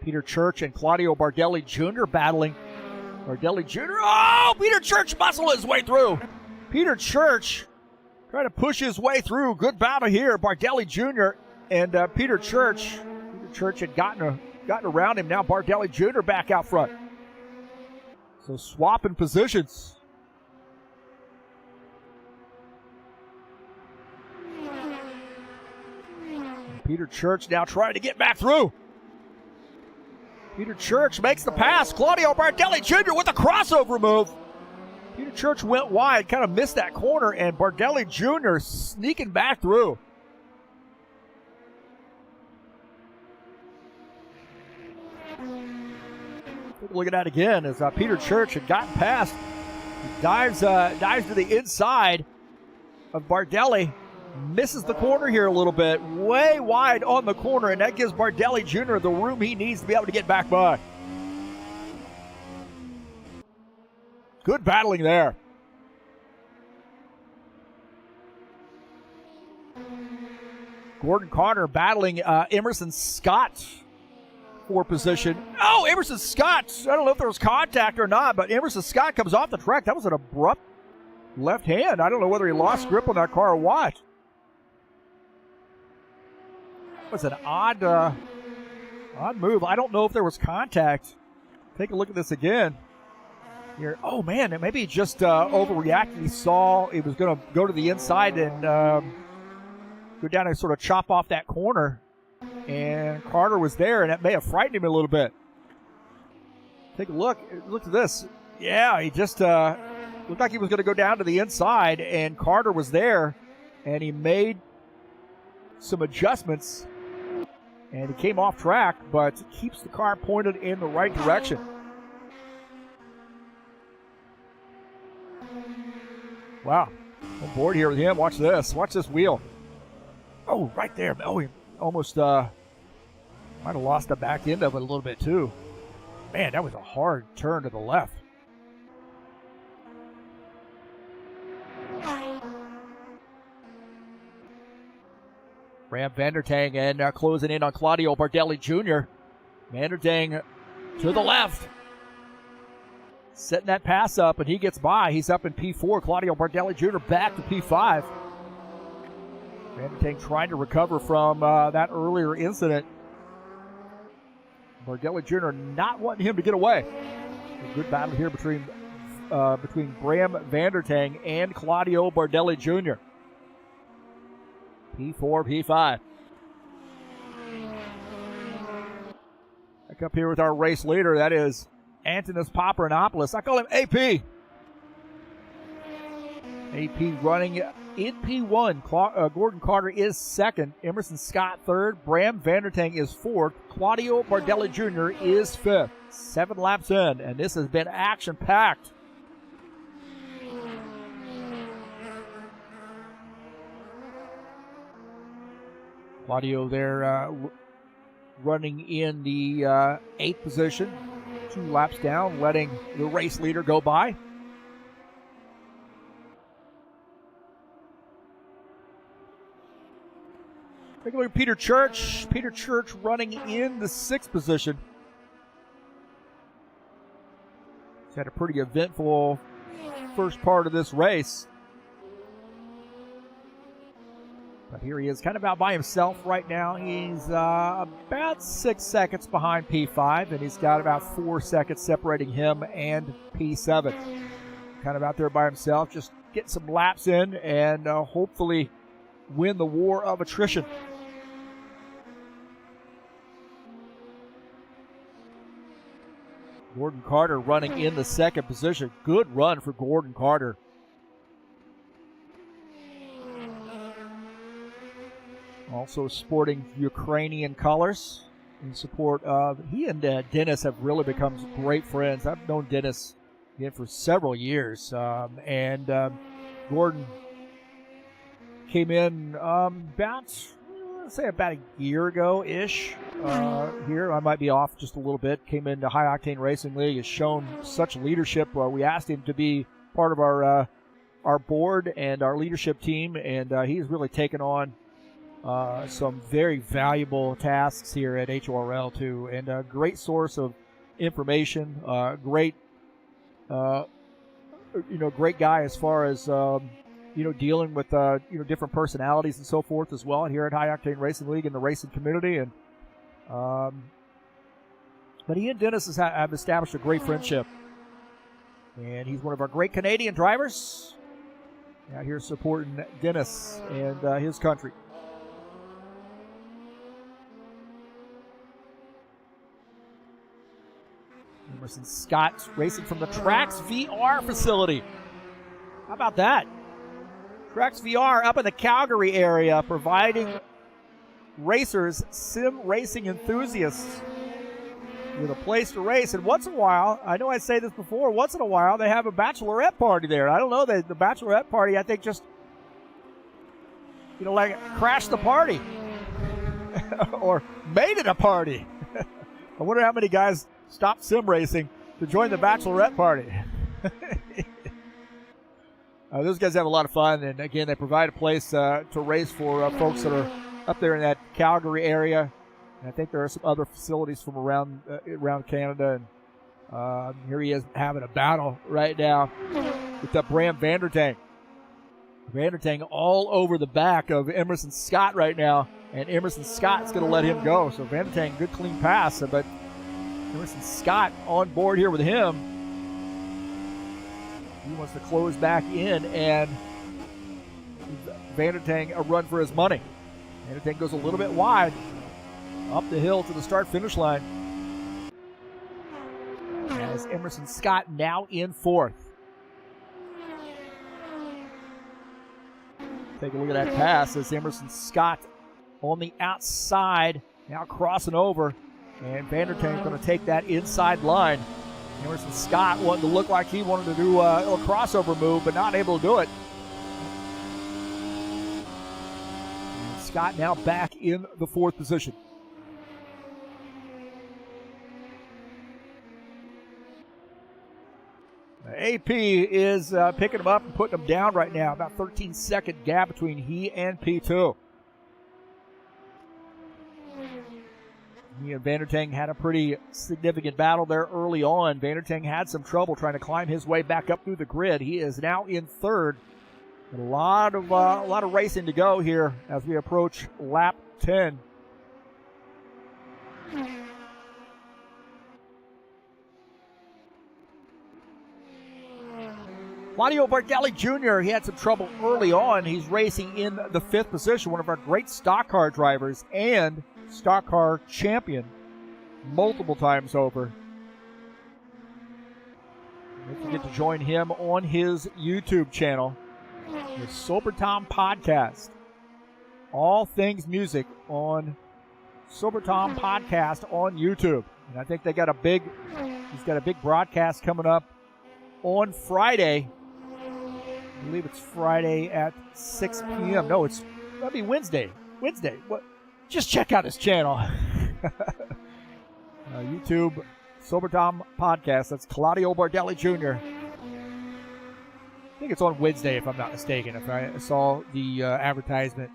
Peter Church and Claudio Bardelli Jr. battling. Bardelli Jr. Oh, Peter Church muscled his way through. Peter Church trying to push his way through. Good battle here. Bardelli Jr. and Peter Church. Peter Church had gotten around him. Now Bardelli Jr. back out front. So swapping positions. And Peter Church now trying to get back through. Peter Church makes the pass. Claudio Bardelli Jr. with a crossover move. Peter Church went wide, kind of missed that corner, and Bardelli Jr. sneaking back through. Look at that again as Peter Church had gotten past. He dives to the inside of Bardelli. Misses the corner here a little bit. Way wide on the corner, and that gives Bardelli Jr. the room he needs to be able to get back by. Good battling there. Gordon Carter battling Emerson Scott for position. Oh, Emerson Scott. I don't know if there was contact or not, but Emerson Scott comes off the track. That was an abrupt left hand. I don't know whether he lost grip on that car or what. It was an odd move. I don't know if there was contact. Take a look at this again. Here. Oh, man, maybe he just overreacted. He saw it was going to go to the inside and go down and sort of chop off that corner. And Carter was there, and that may have frightened him a little bit. Take a look. Look at this. Yeah, he just looked like he was going to go down to the inside, and Carter was there, and he made some adjustments, and he came off track, but keeps the car pointed in the right direction. Wow. On board here with him. Watch this. Watch this wheel. Oh, right there. Oh, he almost might have lost the back end of it a little bit, too. Man, that was a hard turn to the left. Ram Vandertang and closing in on Claudio Bardelli Jr. Vandertang to the left. setting that pass up, and he gets by. He's up in P4. Claudio Bardelli Jr. back to P5. Vandertank trying to recover from that earlier incident. Bardelli Jr. not wanting him to get away. A good battle here between Bram Vandertank and Claudio Bardelli Jr. P4, P5. Back up here with our race leader. That is Antonis Paparanopoulos. I call him AP. AP running in P1. Gordon Carter is second. Emerson Scott third. Bram Vandertank is fourth. Claudio Bardelli Jr. is fifth. 7 laps in, and this has been action-packed. Claudio there running in the 8th position. 2 laps down, letting the race leader go by. Take a look at Peter Church. Peter Church running in the 6th position. He's had a pretty eventful first part of this race. But here he is, kind of out by himself right now. He's about 6 seconds behind P5, and he's got about 4 seconds separating him and P7. Kind of out there by himself, just get some laps in and hopefully win the war of attrition. Gordon Carter running in the 2nd position. Good run for Gordon Carter. Also sporting Ukrainian colors in support of, he and Dennis have really become great friends. I've known Dennis again for several years. Gordon came in about a year ago-ish here. I might be off just a little bit. Came into High Octane Racing League, has shown such leadership. We asked him to be part of our board and our leadership team, and he's really taken on some very valuable tasks here at HORL too, and a great source of information. Great guy as far as dealing with different personalities and so forth as well here at High Octane Racing League and the racing community. And but he and Dennis have established a great friendship, and he's one of our great Canadian drivers out here supporting Dennis and his country. Emerson Scott racing from the Trax VR facility. How about that? Trax VR up in the Calgary area, providing racers, sim racing enthusiasts with a place to race. And once in a while, I know I say this before, once in a while they have a bachelorette party there. I don't know, the bachelorette party, I think, just, crashed the party or made it a party. I wonder how many guys stopped sim racing to join the bachelorette party. Those guys have a lot of fun, and again, they provide a place to race for folks that are up there in that Calgary area. And I think there are some other facilities from around Canada. And here he is having a battle right now with Bram Vandertank. Vandertank all over the back of Emerson Scott right now, and Emerson Scott's going to let him go. So Vandertank, good clean pass, but Emerson Scott on board here with him. He wants to close back in and Vandertank a run for his money. Vandertank goes a little bit wide up the hill to the start-finish line. As Emerson Scott now in 4th. Take a look at that pass as Emerson Scott on the outside, now crossing over. And Vandertank going to take that inside line. Emerson Scott wanted to look like he wanted to do a little crossover move, but not able to do it. And Scott now back in the 4th position. AP is picking him up and putting him down right now. About 13-second gap between he and P2. He and Vandertang had a pretty significant battle there early on. Vandertang had some trouble trying to climb his way back up through the grid. He is now in third. A lot of racing to go here as we approach lap 10. Claudio Bardelli Jr., he had some trouble early on. He's racing in the 5th position, one of our great stock car drivers and stock car champion multiple times over. Don't forget to join him on his YouTube channel, the Sober Tom Podcast. All things music on Sober Tom Podcast on YouTube. And I think he's got a big broadcast coming up on Friday. I believe it's Friday at 6 p.m. No, that'll be Wednesday. What? Just check out his channel. YouTube, Sober Tom Podcast. That's Claudio Bardelli Jr. I think it's on Wednesday, if I'm not mistaken, if I saw the advertisement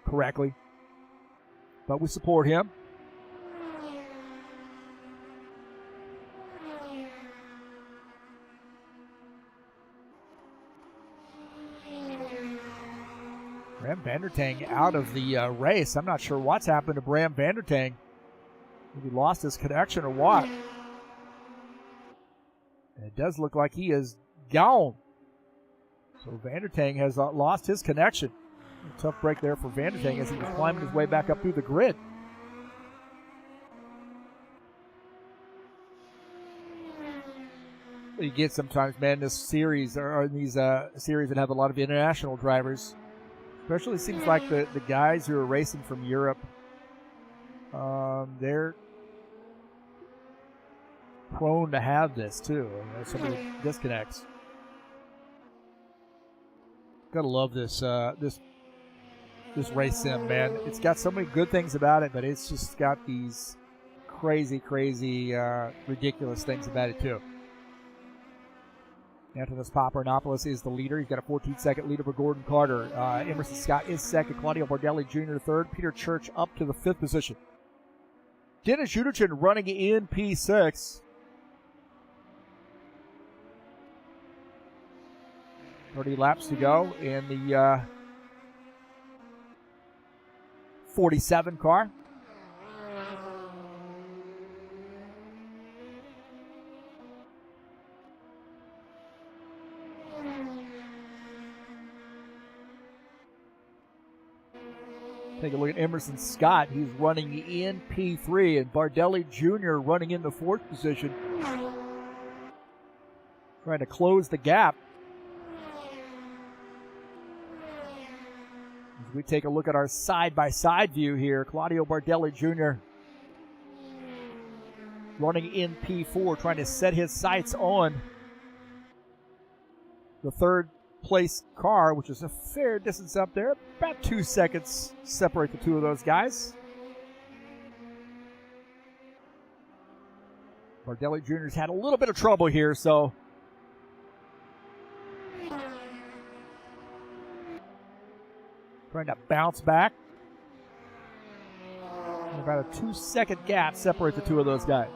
correctly. But we support him. Bram Vandertang out of the race. I'm not sure what's happened to Bram Vandertang. Maybe lost his connection or what. And it does look like he is gone. So Vandertang has lost his connection. A tough break there for Vandertang as he was climbing his way back up through the grid. You get sometimes, man, this series or these series that have a lot of international drivers. Especially seems like the guys who are racing from Europe, they're prone to have this too. Some of the disconnects. Gotta love this race sim, man. It's got so many good things about it, but it's just got these crazy, ridiculous things about it too. Antonis Paparanopoulos is the leader. He's got a 14-second lead over Gordon Carter. Emerson Scott is second. Claudio Bardelli Jr. third. Peter Church up to the 5th position. Dennis Uderchin running in P6. 30 laps to go in the 47 car. Take a look at Emerson Scott. He's running in P3, and Bardelli Jr. running in the 4th position. Trying to close the gap. As we take a look at our side-by-side view here, Claudio Bardelli Jr. running in P4, trying to set his sights on the 3rd place car, which is a fair distance up there. About 2 seconds separate the two of those guys. Bardelli Jr.'s had a little bit of trouble here, so trying to bounce back. About a 2-second gap separates the two of those guys.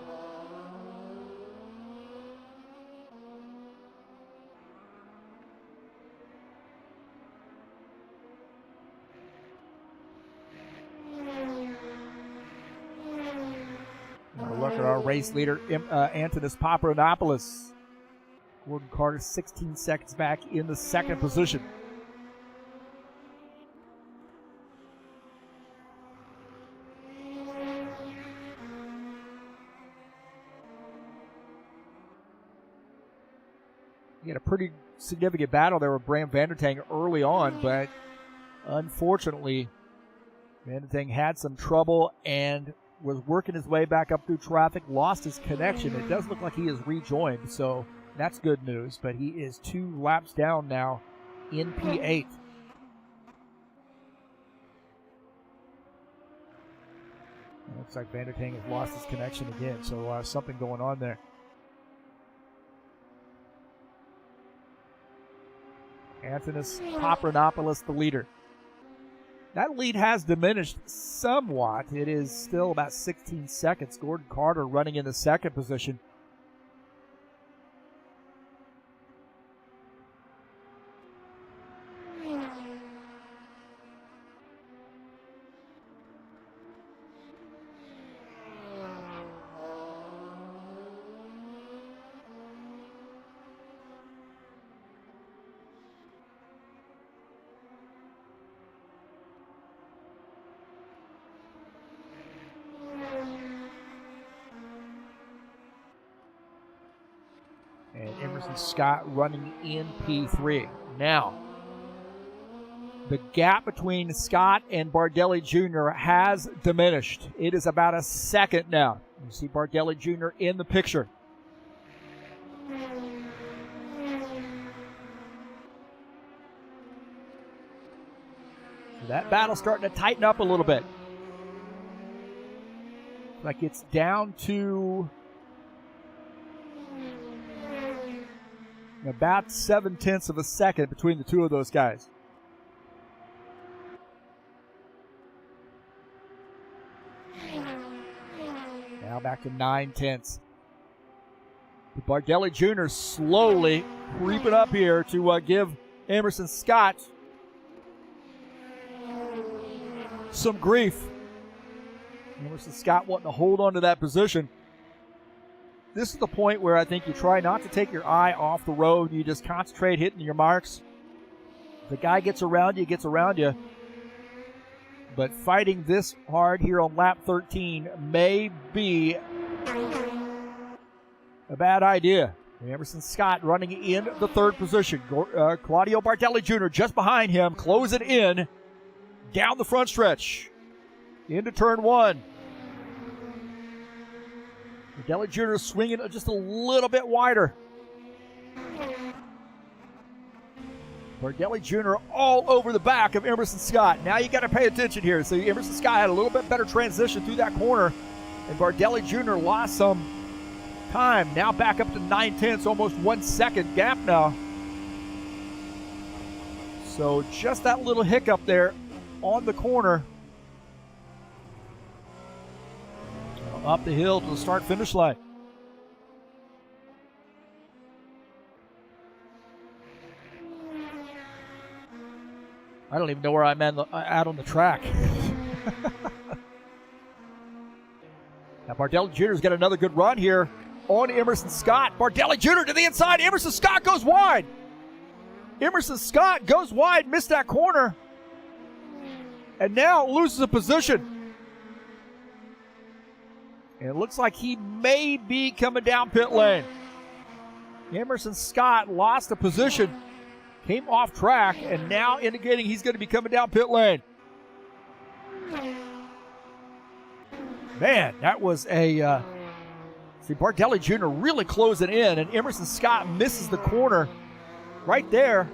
Look at our race leader, Antonis Paparanopoulos. Gordon Carter 16 seconds back in the 2nd position. He had a pretty significant battle there with Bram Vandertang early on, but unfortunately, Vandertang had some trouble and was working his way back up through traffic, lost his connection. It does look like he is rejoined, so that's good news, but he is 2 laps down now in P8. It looks like Vandertang has lost his connection again, so something going on there. Antonis Paparanopoulos, the leader. That lead has diminished somewhat. It is still about 16 seconds. Gordon Carter running in the second position. And Emerson Scott running in P3. Now, the gap between Scott and Bardelli Jr. has diminished. It is about a second now. You see Bardelli Jr. in the picture. So that battle's starting to tighten up a little bit. Like it's down to about 0.7 of a second between the two of those guys. Now back to 0.9. Bardelli Jr. slowly creeping up here to give Emerson Scott some grief. Emerson Scott wanting to hold on to that position. This is the point where I think you try not to take your eye off the road. You just concentrate hitting your marks. If the guy gets around you, gets around you. But fighting this hard here on lap 13 may be a bad idea. Emerson Scott running in the third position. Claudio Bardelli Jr. just behind him, closing in down the front stretch into turn one. Bardelli Jr. swinging just a little bit wider. Bardelli Jr. all over the back of Emerson Scott. Now you got to pay attention here. So Emerson Scott had a little bit better transition through that corner, and Bardelli Jr. lost some time. Now back up to 0.9, almost 1 second gap now. So just that little hiccup there on the corner. Up the hill to the start-finish line. I don't even know where I'm at on the track. Now Bardelli Jr.'s got another good run here on Emerson Scott. Bardelli Jr. to the inside. Emerson Scott goes wide. Emerson Scott goes wide, missed that corner, and now loses a position. And it looks like he may be coming down pit lane. Emerson Scott lost a position, came off track, and now indicating he's going to be coming down pit lane. Man, that was a... see, Bardelli Jr. really closing in, and Emerson Scott misses the corner right there.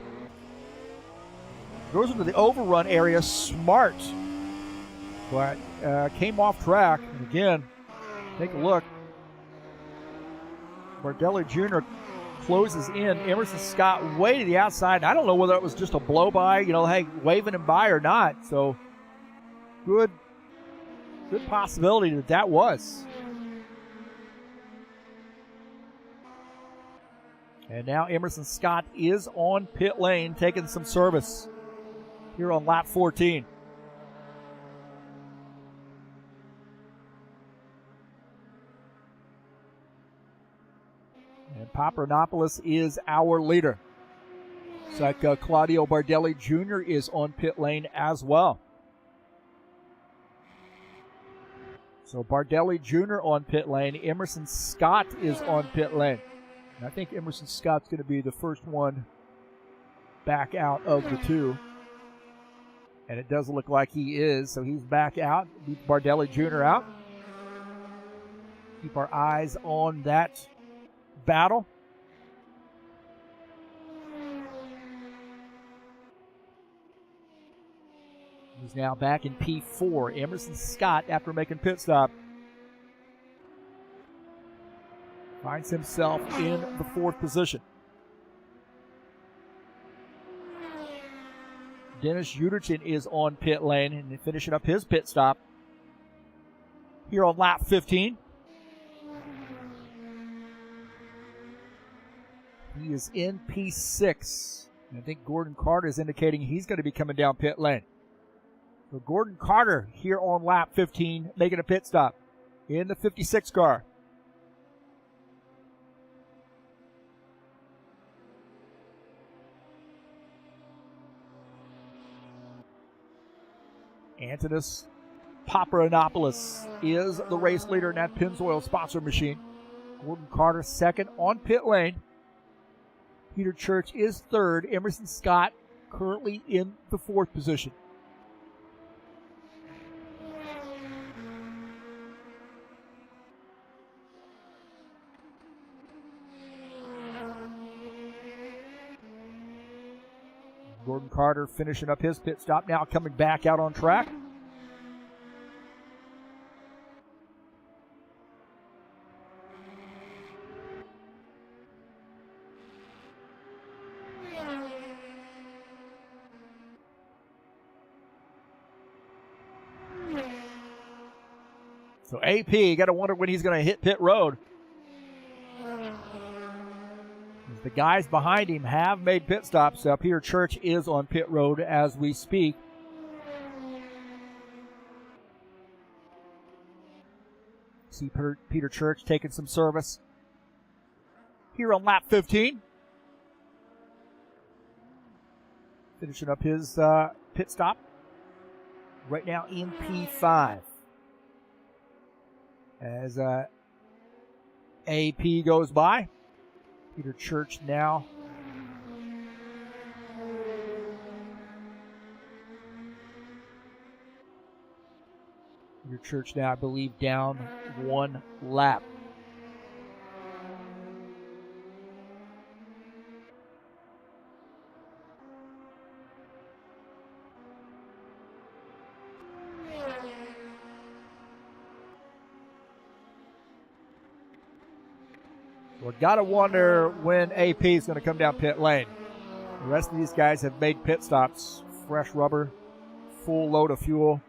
Goes into the overrun area, smart. But came off track, and again, take a look. Bardelli Jr. closes in. Emerson Scott way to the outside. I don't know whether it was just a blow by, hey, waving him by or not. So good possibility that was. And now Emerson Scott is on pit lane taking some service here on lap 14. And Papadopoulos is our leader. Looks like Claudio Bardelli Jr. is on pit lane as well. So Bardelli Jr. on pit lane. Emerson Scott is on pit lane. And I think Emerson Scott's going to be the first one back out of the two. And it does look like he is. So he's back out. Beats Bardelli Jr. out. Keep our eyes on that battle. He's now back in P4. Emerson Scott, after making pit stop, finds himself in the 4th position. Dennis Uderton is on pit lane and finishing up his pit stop here on lap 15. He is in P6. I think Gordon Carter is indicating he's going to be coming down pit lane. So Gordon Carter here on lap 15 making a pit stop in the 56 car. Antonis Paparanopoulos is the race leader in that Pennzoil sponsor machine. Gordon Carter second on pit lane. Peter Church is third. Emerson Scott currently in the fourth position. Gordon Carter finishing up his pit stop now, coming back out on track. So AP, you got to wonder when he's going to hit pit road. The guys behind him have made pit stops. Peter Church is on pit road as we speak. See Peter Church taking some service here on lap 15. Finishing up his pit stop right now in P5. As AP goes by. Peter Church now. Peter Church now, I believe, down one lap. Well, gotta wonder when AP is going to come down pit lane. The rest of these guys have made pit stops. Fresh rubber, full load of fuel.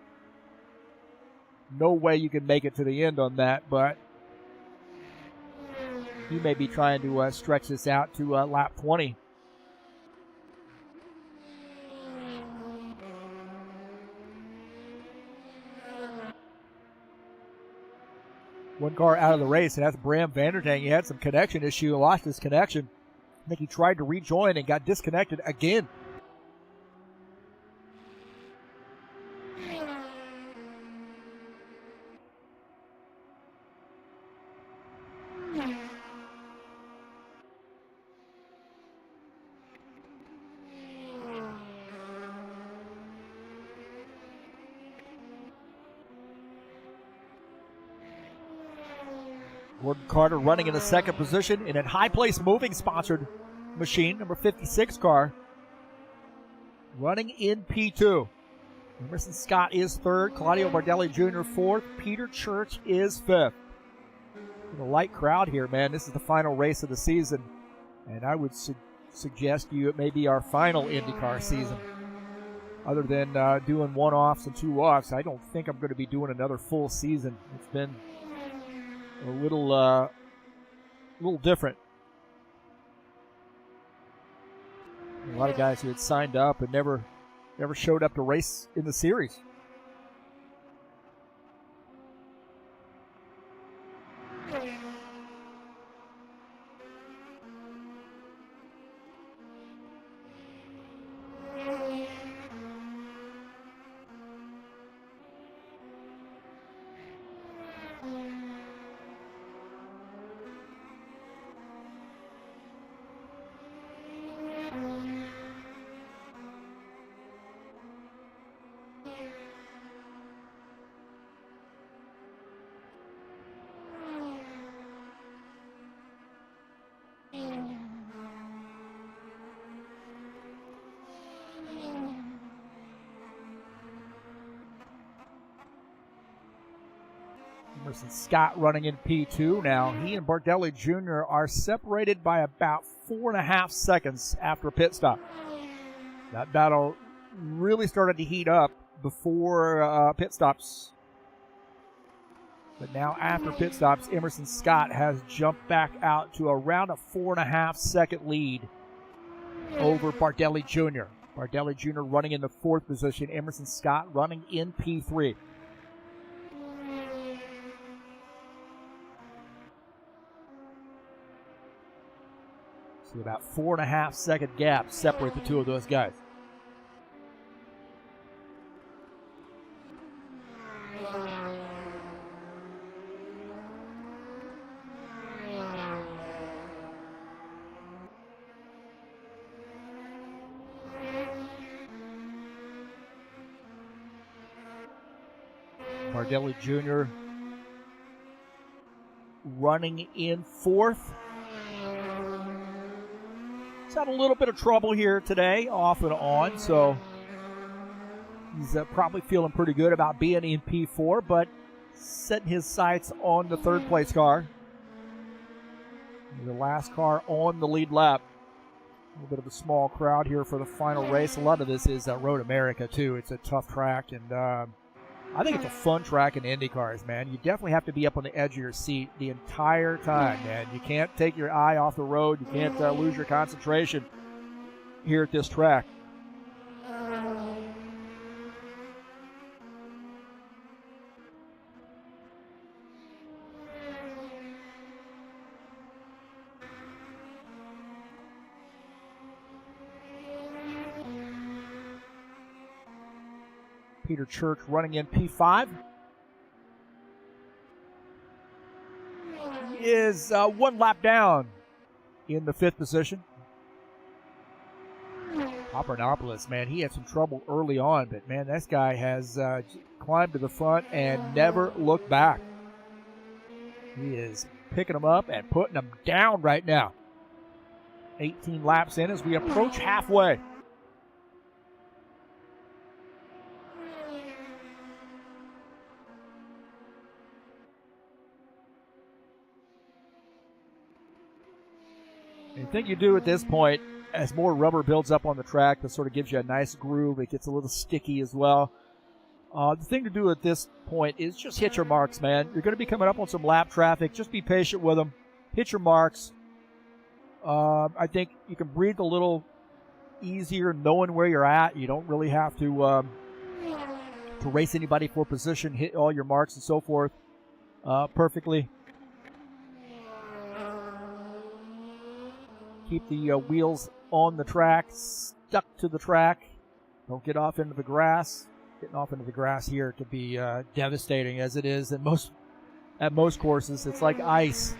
No way you can make it to the end on that, but he may be trying to stretch this out to lap 20. One car out of the race, and that's Bram Vanderdang. He had some connection issue, lost his connection. I think he tried to rejoin and got disconnected again. Gordon Carter running in the second position in a High Place Moving sponsored machine, number 56 car. Running in P2. Emerson Scott is third. Claudio Bardelli Jr. fourth. Peter Church is fifth. A light crowd here, man. This is the final race of the season. And I would suggest to you it may be our final IndyCar season. Other than doing one-offs and two-offs, I don't think I'm going to be doing another full season. It's been a little different. A lot of guys who had signed up and never showed up to race in the series. Emerson Scott running in P2 now. He and Bardelli Jr. are separated by about 4.5 seconds after a pit stop. That battle really started to heat up before pit stops. But now after pit stops, Emerson Scott has jumped back out to around a 4.5-second lead over Bardelli Jr. Bardelli Jr. running in the 4th position. Emerson Scott running in P3. So about 4.5-second gap separate the two of those guys. Bardelli Jr. running in 4th. He's had a little bit of trouble here today, off and on, so he's probably feeling pretty good about being in P4, but setting his sights on the 3rd place car. The last car on the lead lap. A little bit of a small crowd here for the final race. A lot of this is Road America, too. It's a tough track, and I think it's a fun track in IndyCars, man. You definitely have to be up on the edge of your seat the entire time, man. You can't take your eye off the road. You can't lose your concentration here at this track. Peter Church running in P5. He is 1 lap down in the 5th position. Papadopoulos, man, he had some trouble early on, but man, this guy has climbed to the front and never looked back. He is picking them up and putting them down right now. 18 laps in as we approach halfway. The thing you do at this point, as more rubber builds up on the track, that sort of gives you a nice groove. It gets a little sticky as well. The thing to do at this point is just hit your marks, man. You're going to be coming up on some lap traffic. Just be patient with them. Hit your marks. I think you can breathe a little easier knowing where you're at. You don't really have to race anybody for position, hit all your marks and so forth perfectly. Keep the wheels on the track, stuck to the track. Don't get off into the grass. Getting off into the grass here could be devastating, as it is at most courses. It's like ice.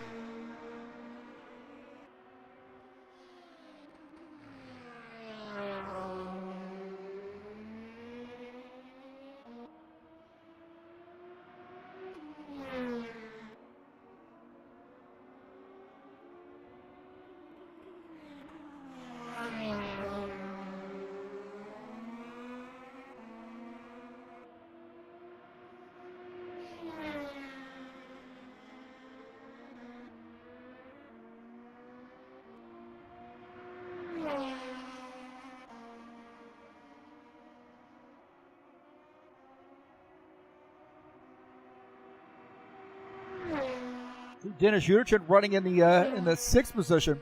Dennis Uderchin running in the 6th position.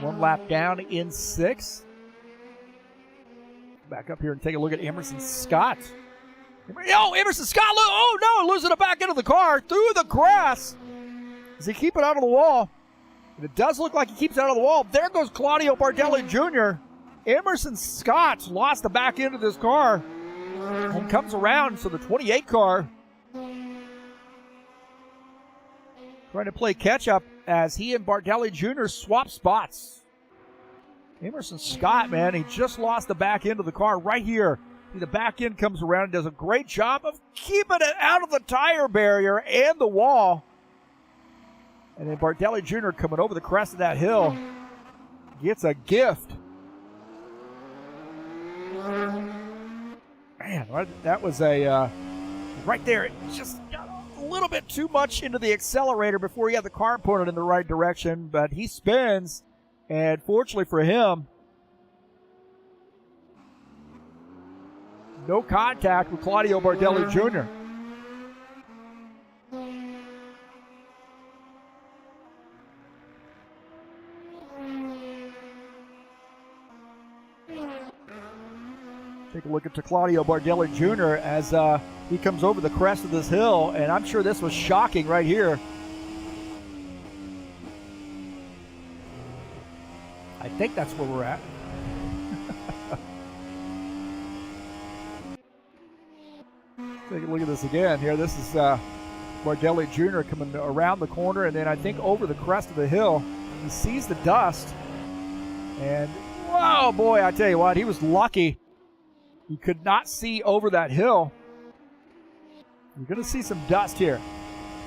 One lap down in 6th. Back up here and take a look at Emerson Scott. Oh, Emerson Scott! Oh no, losing the back end of the car through the grass. Does he keep it out of the wall? And it does look like he keeps it out of the wall. There goes Claudio Bardelli Jr. Emerson Scott lost the back end of this car and comes around. So the 28 car trying to play catch up as he and Bardelli Jr. swap spots. Emerson Scott, man, he just lost the back end of the car right here. The back end comes around and does a great job of keeping it out of the tire barrier and the wall. And then Bardelli Jr. coming over the crest of that hill gets a gift. Man, that was a right there. It just got a little bit too much into the accelerator before he had the car pointed in the right direction, but he spins, and fortunately for him, no contact with Claudio Bardelli Jr. Take a look at Claudio Bardelli Jr. as he comes over the crest of this hill, and I'm sure this was shocking right here. I think that's where we're at. Take a look at this again here. This is Bardelli Jr. coming around the corner, and then I think over the crest of the hill, he sees the dust, and whoa, boy, I tell you what, he was lucky. He could not see over that hill. You're going to see some dust here.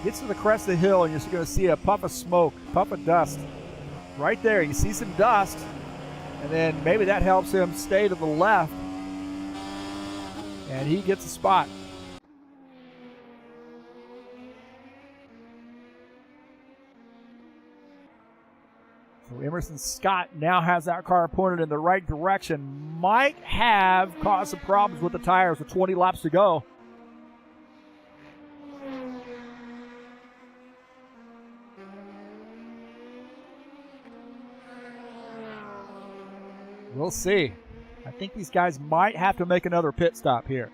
Gets to the crest of the hill, and you're going to see a puff of smoke, puff of dust. Right there, you see some dust, and then maybe that helps him stay to the left, and he gets a spot. So Emerson Scott now has that car pointed in the right direction. Might have caused some problems with the tires with 20 laps to go. We'll see. I think these guys might have to make another pit stop here.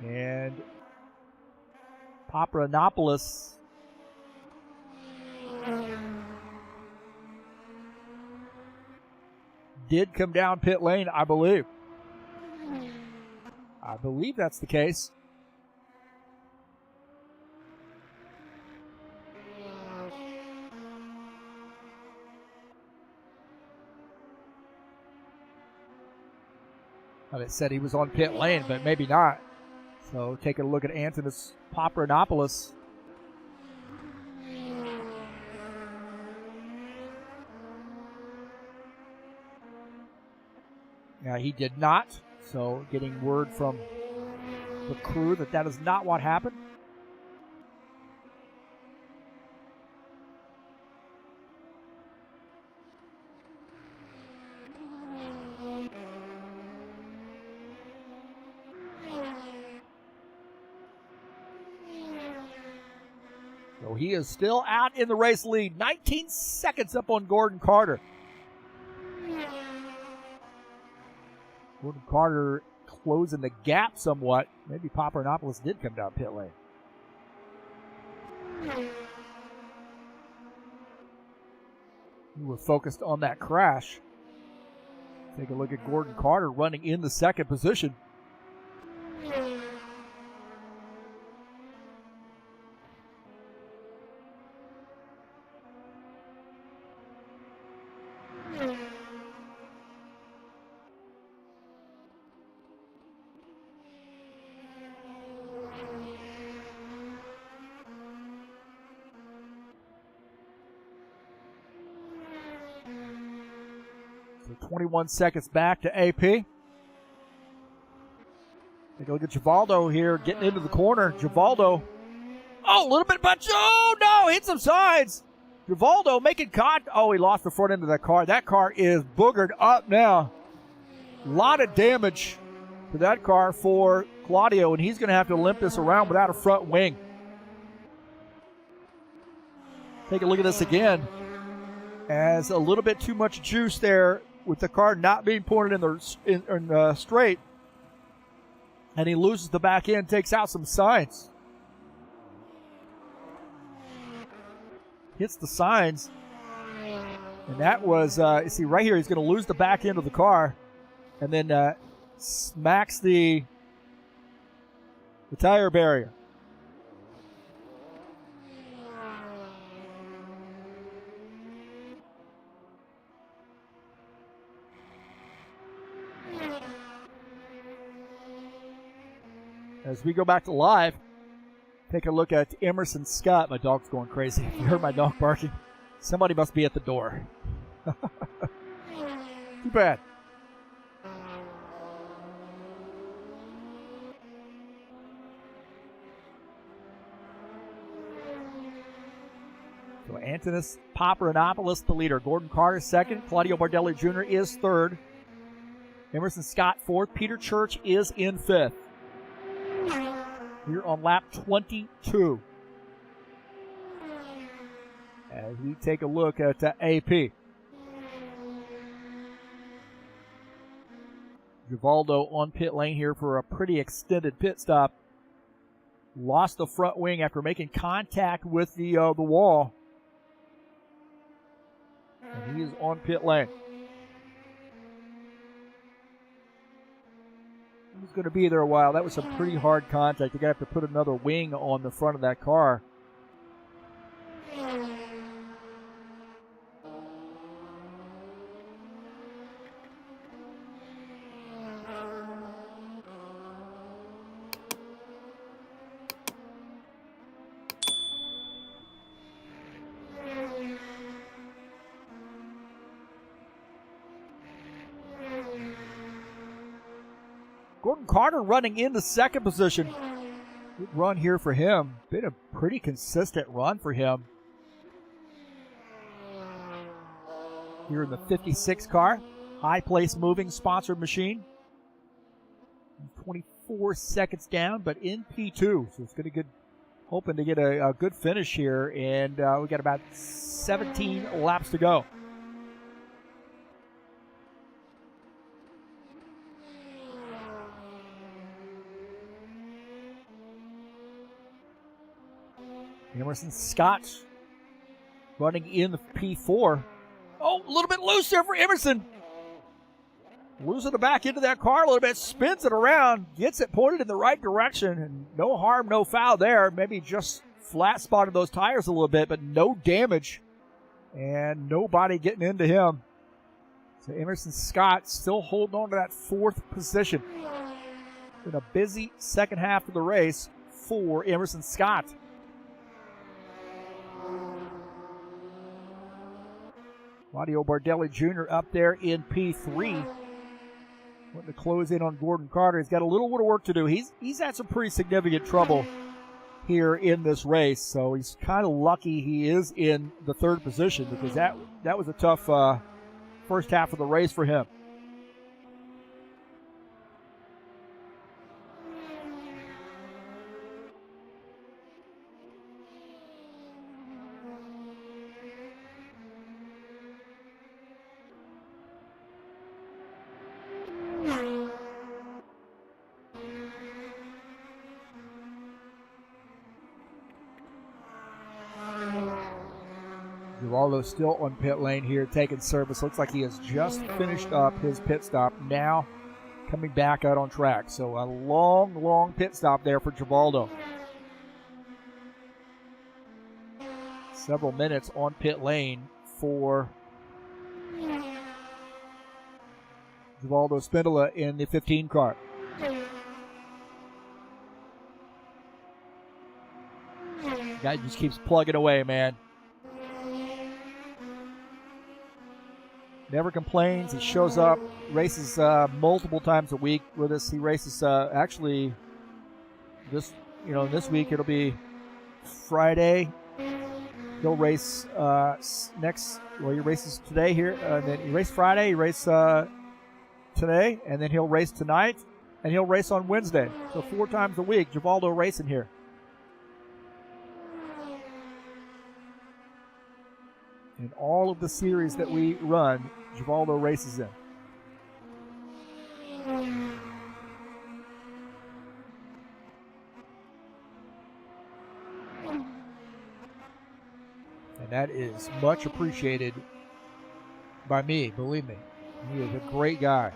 And Papadopoulos did come down pit lane, I believe. I believe that's the case. Well, it said he was on pit lane, but maybe not. So taking a look at Antonis Papadopoulos. Now, he did not, so getting word from the crew that that is not what happened. So he is still out in the race lead, 19 seconds up on Gordon Carter. Gordon Carter closing the gap somewhat. Maybe Papadopoulos did come down pit lane. We were focused on that crash. Take a look at Gordon Carter running in the second position. So 21 seconds back to AP. Take a look at Givaldo here getting into the corner. Givaldo. Oh, a little bit, but oh no, hit some sides. Givaldo making contact. Oh, he lost the front end of that car. That car is boogered up now. A lot of damage to that car for Claudio, and he's going to have to limp this around without a front wing. Take a look at this again. As a little bit too much juice there with the car not being pointed in the straight. And he loses the back end, takes out some signs. Hits the signs. And that was, you see right here, he's going to lose the back end of the car. And then smacks the tire barrier. As we go back to live, take a look at Emerson Scott. My dog's going crazy. You heard my dog barking. Somebody must be at the door. Too bad. So Antonis Paparanopoulos, the leader. Gordon Carter, second. Claudio Bardelli Jr. is third. Emerson Scott, fourth. Peter Church is in fifth. Here on lap 22. As we take a look at AP. Givaldo on pit lane here for a pretty extended pit stop. Lost the front wing after making contact with the wall. And he is on pit lane. He's going to be there a while. That was some pretty hard contact. You're going to have to put another wing on the front of that car. Gordon Carter running into second position. Good run here for him. Been a pretty consistent run for him. Here in the 56 car. High place moving sponsored machine. 24 seconds down, but in P2. So it's going to get, hoping to get a good finish here. And we got about 17 laps to go. Emerson Scott running in the P4. Oh, a little bit loose there for Emerson. Losing it back into that car a little bit, spins it around, gets it pointed in the right direction, and no harm, no foul there. Maybe just flat spotted those tires a little bit, but no damage, and nobody getting into him. So Emerson Scott still holding on to that fourth position. In a busy second half of the race for Emerson Scott. Claudio Bardelli Jr. up there in P3. Wanting to close in on Gordon Carter. He's got a little bit of work to do. He's had some pretty significant trouble here in this race, so he's kind of lucky he is in the third position because that was a tough first half of the race for him. Givaldo still on pit lane here, taking service. Looks like he has just finished up his pit stop. Now coming back out on track. So a long, long pit stop there for Givaldo. Several minutes on pit lane for Givaldo Spindola in the 15 car. Guy just keeps plugging away, man. Never complains. He shows up, races multiple times a week with us. He races actually this week it'll be Friday. He'll race he races today here, and then he races Friday. He races today, and then he'll race tonight, and he'll race on Wednesday. So 4 times a week, Givaldo racing here. In all of the series that we run, Givaldo races in. And that is much appreciated by me, believe me. He is a great guy.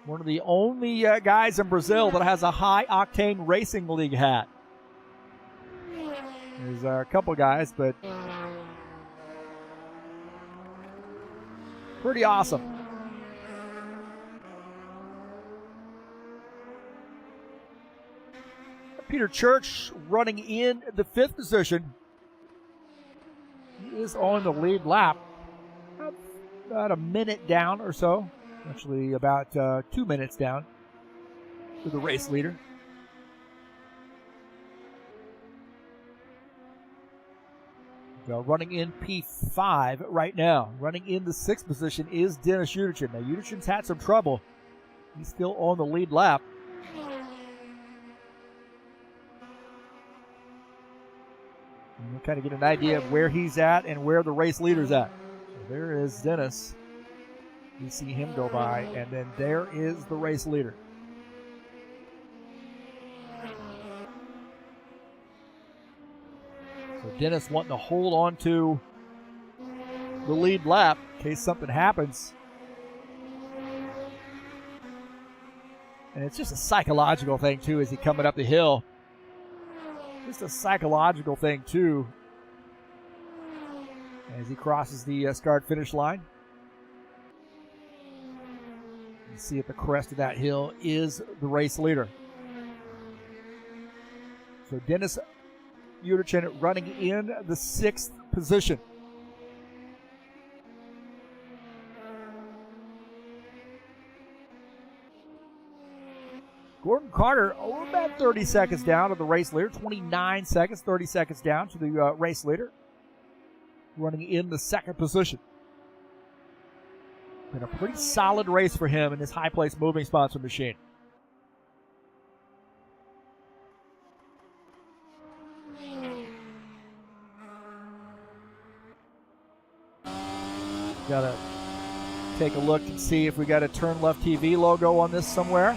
One of the only guys in Brazil that has a high Octane Racing League hat. There's a couple guys, but pretty awesome. Peter Church running in the 5th position. He is on the lead lap. About a minute down or so. Actually, about 2 minutes down to the race leader. Well, running in P5 right now. Running in the 6th position is Dennis Uderchin. Now, Uderchin's had some trouble. He's still on the lead lap. And we'll kind of get an idea of where he's at and where the race leader's at. So there is Dennis. You see him go by, and then there is the race leader. So Dennis wanting to hold on to the lead lap in case something happens. And it's just a psychological thing, too, as he coming up the hill. Just a psychological thing, too, as he crosses the start finish line. You see at the crest of that hill is the race leader. So Dennis Uderchin running in the 6th position. Gordon Carter, about 30 seconds down to the race leader. 29 seconds, 30 seconds down to the race leader. Running in the 2nd position. Been a pretty solid race for him in this high place moving sponsor machine. Gotta take a look and see if we got a TurnLeftTV logo on this somewhere.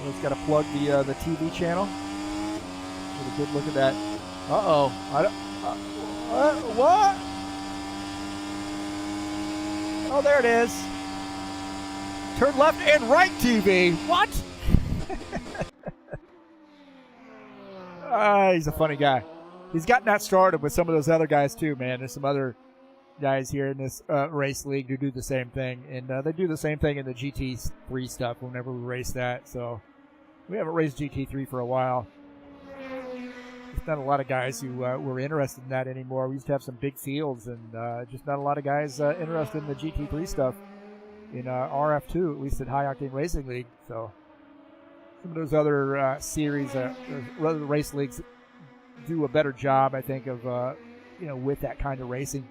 It's got to plug the TV channel. Get a good look at that. Uh-oh. What? Oh, there it is. Turn left and right TV. What? He's a funny guy. He's gotten that started with some of those other guys too, man. There's some other guys here in this race league who do the same thing, and they do the same thing in the GT3 stuff whenever we race that. So we haven't raced GT3 for a while. There's not a lot of guys who were interested in that anymore. We used to have some big fields, and just not a lot of guys interested in the GT3 stuff in RF2, at least at High Octane Racing League. So some of those other series, other race leagues do a better job, I think, of with that kind of racing.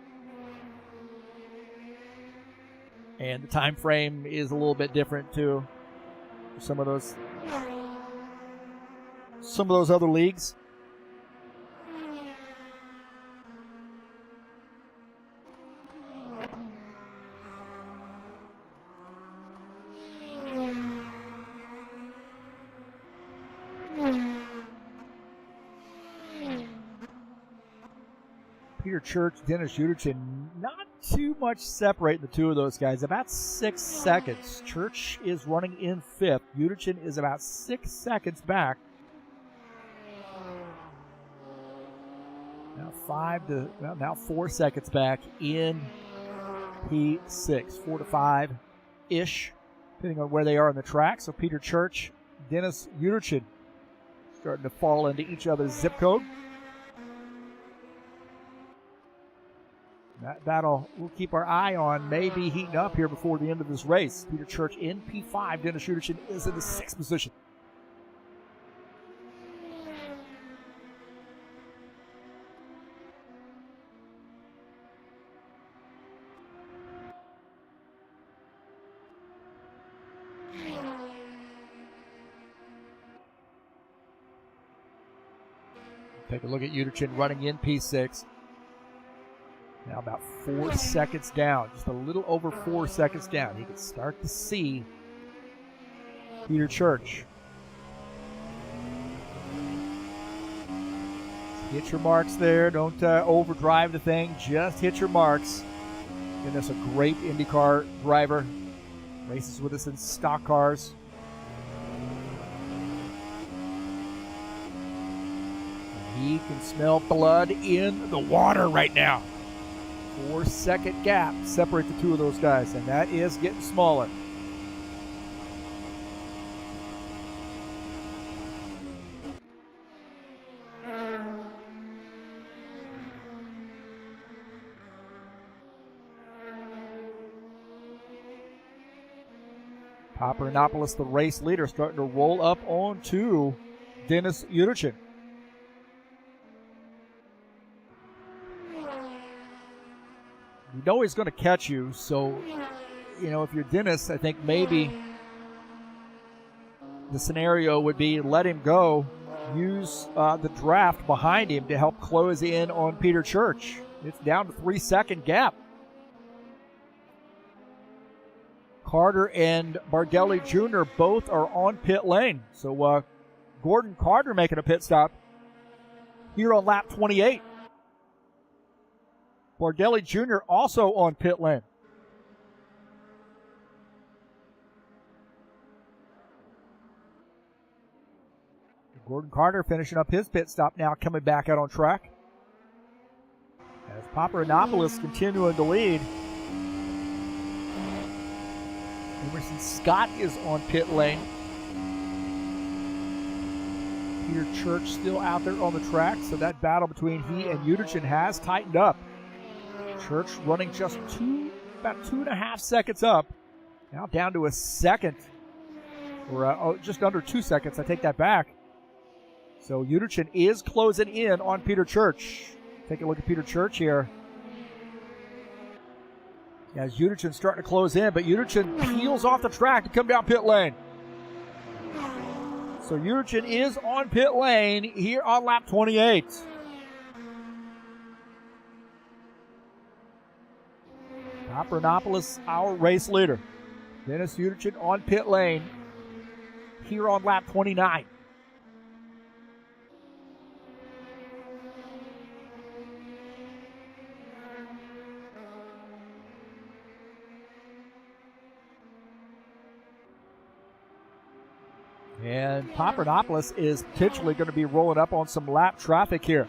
And the time frame is a little bit different too. Some of those other leagues. Peter Church, Dennis Uderchin, not too much separating the two of those guys. About 6 seconds. Church is running in 5th. Uderchin is about 6 seconds back. Now 4 seconds back in P6. 4 to 5-ish, depending on where they are on the track. So Peter Church, Dennis Uderchin starting to fall into each other's zip code. We'll keep our eye on, maybe heating up here before the end of this race. Peter Church in P5. Dennis Uderchin is in the 6th position. Take a look at Uderchin running in P6. Now about 4 seconds down, just a little over 4 seconds down. You can start to see Peter Church. Hit your marks there. Don't overdrive the thing. Just hit your marks. And that's a great IndyCar driver. Races with us in stock cars. He can smell blood in the water right now. 4 second gap separate the two of those guys, and that is getting smaller. Papadopoulos, the race leader, starting to roll up onto Dennis Uderchin. You know he's going to catch you, so, you know, if you're Dennis, I think maybe the scenario would be let him go, use the draft behind him to help close in on Peter Church. It's down to 3-second gap. Carter and Bardelli Jr. both are on pit lane. So Gordon Carter making a pit stop here on lap 28. Bardelli Jr. also on pit lane. Gordon Carter finishing up his pit stop now, coming back out on track. As Papadopoulos continuing to lead. Emerson Scott is on pit lane. Peter Church still out there on the track, so that battle between he and Uderchin has tightened up. Church running just about 2.5 seconds up. Now down to a second, or just under 2 seconds. I take that back. So Uderchin is closing in on Peter Church. Take a look at Peter Church here. As Uderchin's starting to close in, but Uderchin peels off the track to come down pit lane. So Uderchin is on pit lane here on lap 28. Papadopoulos, our race leader. Dennis Uderchin on pit lane here on lap 29. And Papadopoulos is potentially going to be rolling up on some lap traffic here.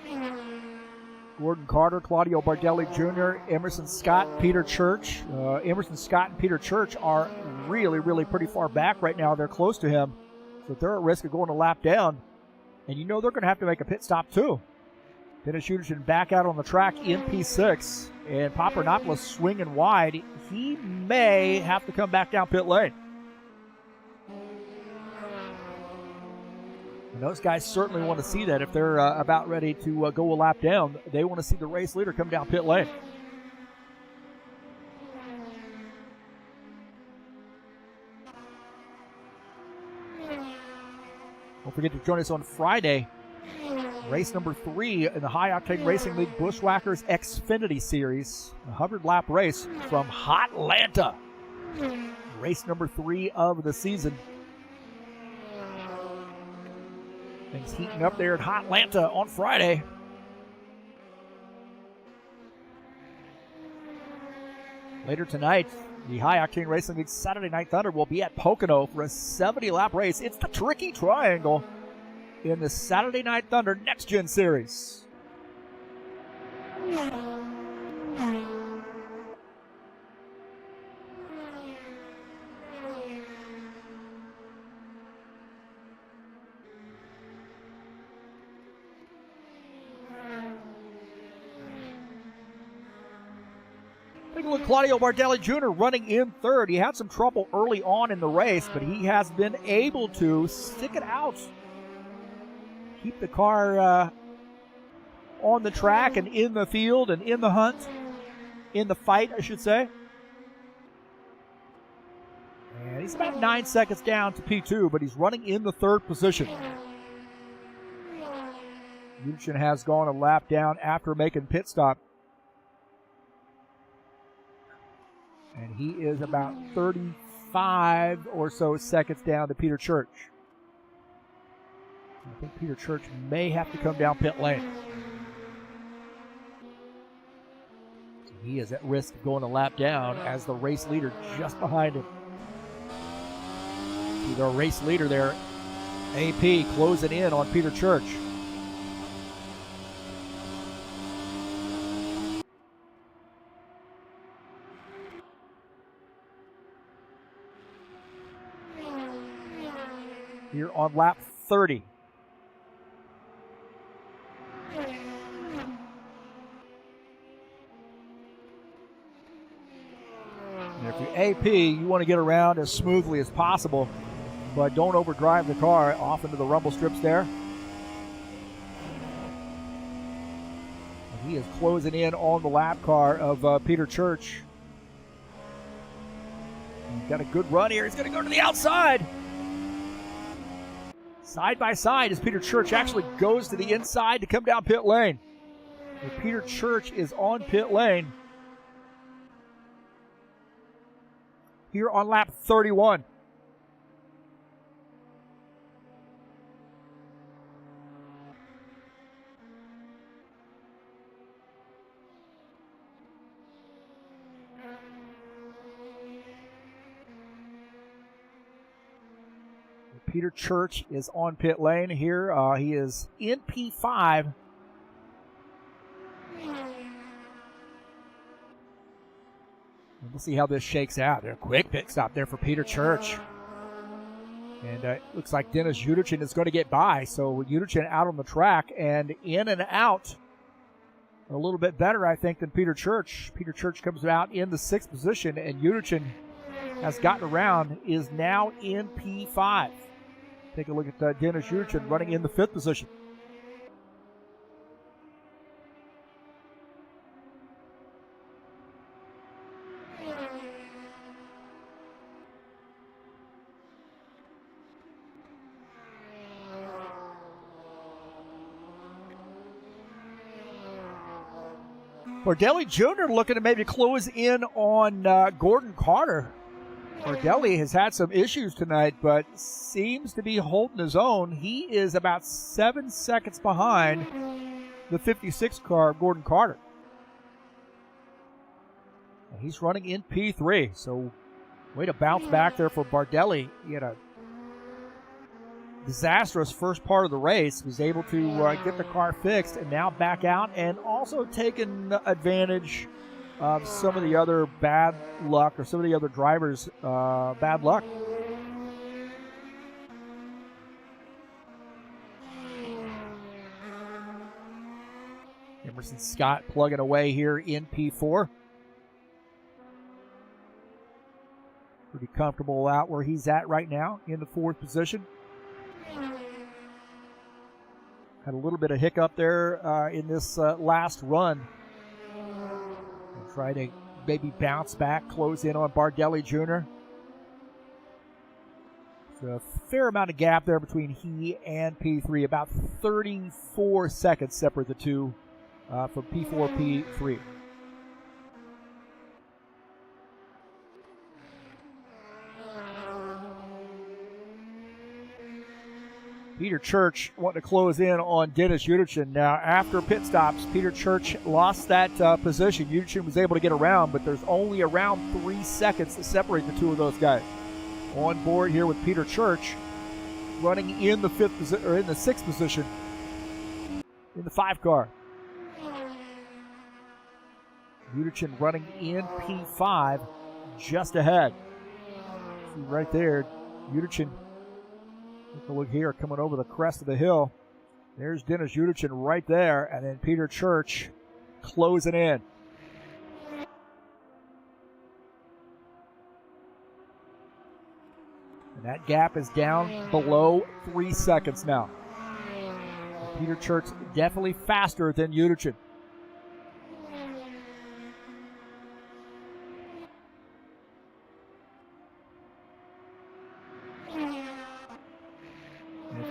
Gordon Carter, Claudio Bardelli Jr., Emerson Scott, Peter Church. Emerson Scott and Peter Church are really, really pretty far back right now. They're close to him. So they're at risk of going a lap down. And you know they're going to have to make a pit stop too. Dennis Uderchin back out on the track in P6. And Papadopoulos swinging wide. He may have to come back down pit lane. And those guys certainly want to see that if they're about ready to go a lap down. They want to see the race leader come down pit lane. Don't forget to join us on Friday. Race number 3 in the High Octane Racing League Bushwhackers Xfinity Series. A 100-lap race from Hotlanta. Race number 3 of the season. Things heating up there at Hotlanta on Friday. Later tonight, the High Octane Racing League Saturday Night Thunder will be at Pocono for a 70-lap race. It's the Tricky Triangle in the Saturday Night Thunder Next Gen Series. Take a look, Claudio Bardelli Jr. running in third. He had some trouble early on in the race, but he has been able to stick it out. Keep the car on the track and in the field and in the hunt. In the fight, I should say. And he's about 9 seconds down to P2, but he's running in the third position. Uderchin has gone a lap down after making pit stop. And he is about 35 or so seconds down to Peter Church. I think Peter Church may have to come down pit lane. So he is at risk of going a lap down as the race leader just behind him. See the race leader there, AP, closing in on Peter Church. Here on lap 30. And if you're AP, you want to get around as smoothly as possible, but don't overdrive the car off into the rumble strips there. And he He is closing in on the lap car of Peter Church. He's got a good run here. He's going to go to the outside. Side by side as Peter Church actually goes to the inside to come down pit lane. And Peter Church is on pit lane here on lap 31. Peter Church is on pit lane here. He is in P5. We'll see how this shakes out. There, quick pit stop there for Peter Church. And it looks like Dennis Yuderchin is going to get by. So Yuderchin out on the track and in and out a little bit better, I think, than Peter Church. Peter Church comes out in the 6th position, and Yuderchin has gotten around, is now in P5. Take a look at Dennis Yuderchin running in the 5th position. Bardelli Jr. looking to maybe close in on Gordon Carter. Bardelli has had some issues tonight, but seems to be holding his own. He is about 7 seconds behind the 56 car, Gordon Carter. And he's running in P3, so way to bounce back there for Bardelli. He had a disastrous first part of the race, was able to get the car fixed and now back out, and also taken advantage of some of the other bad luck, or some of the other drivers' bad luck. Emerson Scott plugging away here in P4. Pretty comfortable out where he's at right now in the 4th position. Had a little bit of hiccup there in this last run. And try to maybe bounce back, close in on Bardelli Jr. So a fair amount of gap there between he and P3. About 34 seconds separate the two from P4, P3. Peter Church wanting to close in on Dennis Yuderchin. Now, after pit stops, Peter Church lost that position. Yuderchin was able to get around, but there's only around 3 seconds to separate the two of those guys. On board here with Peter Church, running in the 5th position, or in the 6th position, in the 5 car. Yuderchin running in P5, just ahead. See right there, Yuderchin. Take a look here, coming over the crest of the hill. There's Dennis Yuderchin right there, and then Peter Church closing in. And that gap is down below 3 seconds now. Peter Church definitely faster than Yuderchin.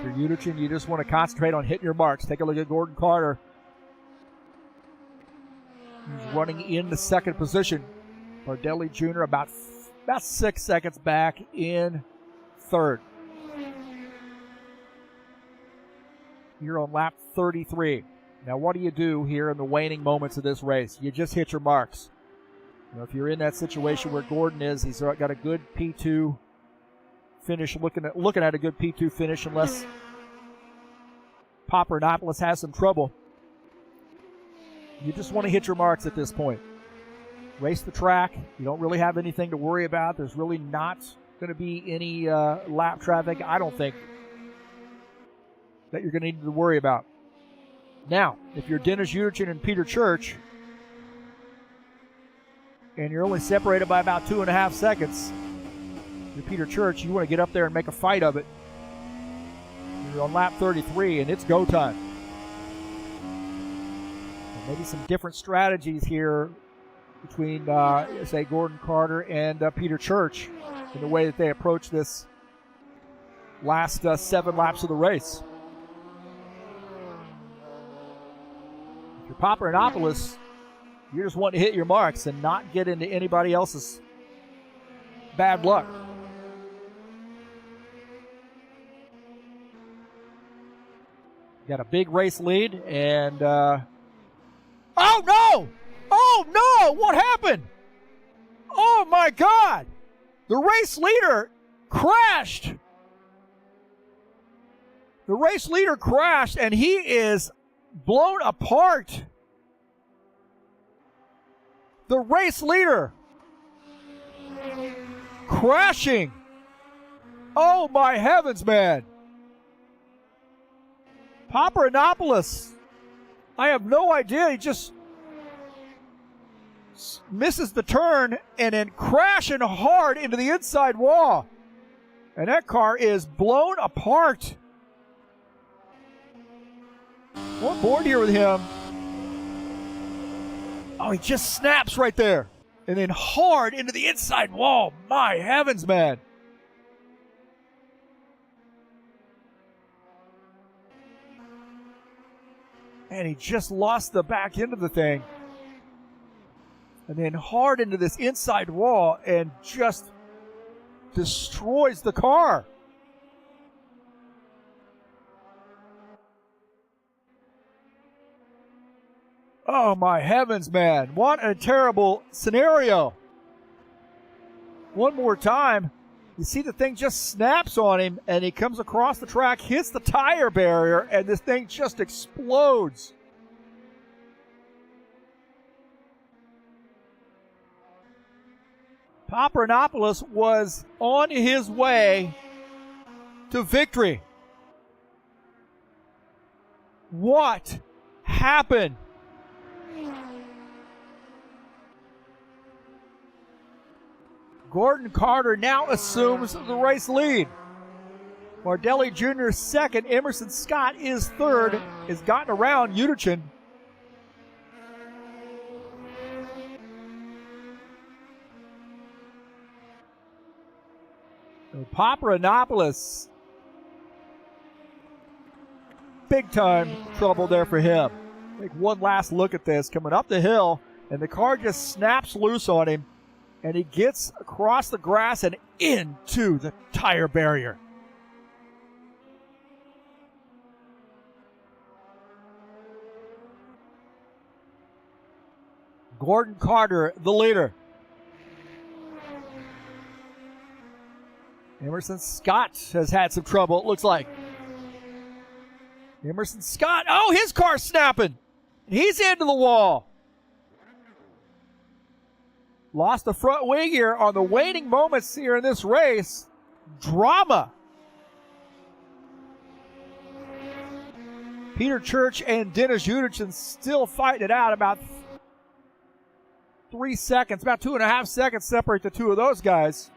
For Yuderchin, you just want to concentrate on hitting your marks. Take a look at Gordon Carter. He's running in the 2nd position. Bardelli Jr. about 6 seconds back in 3rd. Here on lap 33. Now, what do you do here in the waning moments of this race? You just hit your marks. You know, if you're in that situation where Gordon is, he's got a good P2 finish, looking at a good P2 finish, unless Papadopoulos has some trouble. You just want to hit your marks at this point. Race the track. You don't really have anything to worry about. There's really not going to be any lap traffic, I don't think, that you're going to need to worry about. Now, if you're Dennis Yuderchin and Peter Church, and you're only separated by about 2.5 seconds, you're Peter Church, you want to get up there and make a fight of it. You're on lap 33, and it's go time. Maybe some different strategies here between, say, Gordon Carter and Peter Church in the way that they approach this last 7 laps of the race. If you're Papadopoulos, you're just wanting to hit your marks and not get into anybody else's bad luck. Got a big race lead, and oh no! Oh no! What happened? Oh my God! The race leader crashed. The race leader crashed, and he is blown apart. The race leader crashing. Oh my heavens, man. Papadopoulos, I have no idea. He just misses the turn and then crashing hard into the inside wall. And that car is blown apart. On board here with him. Oh, he just snaps right there. And then hard into the inside wall. My heavens, man. And he just lost the back end of the thing. And then hard into this inside wall and just destroys the car. Oh my heavens, man. What a terrible scenario. One more time. You see the thing just snaps on him, and he comes across the track, hits the tire barrier, and this thing just explodes. Papadopoulos was on his way to victory. What happened? Gordon Carter now assumes the race lead. Bardelli Jr. second. Emerson Scott is third. Has gotten around Uterchin. Papadopoulos. Big time trouble there for him. Take one last look at this. Coming up the hill, and the car just snaps loose on him. And he gets across the grass and into the tire barrier. Gordon Carter, the leader. Emerson Scott has had some trouble, it looks like. Emerson Scott, oh, his car's snapping. He's into the wall. Lost the front wing here on the waning moments here in this race. Drama. Peter Church and Dennis Uterchin still fighting it out. About 3 seconds, about 2.5 seconds separate the two of those guys.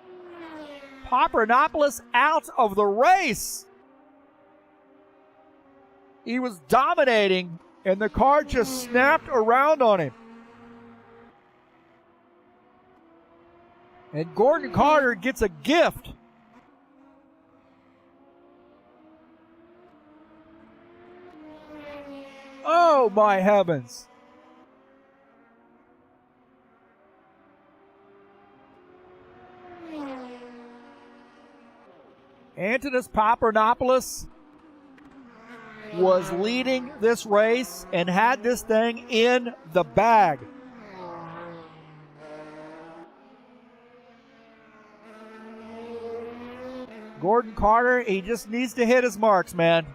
Papadopoulos out of the race. He was dominating, and the car just snapped around on him. And Gordon Carter gets a gift. Oh, my heavens. Antonis Papadopoulos was leading this race and had this thing in the bag. Gordon Carter, he just needs to hit his marks, man.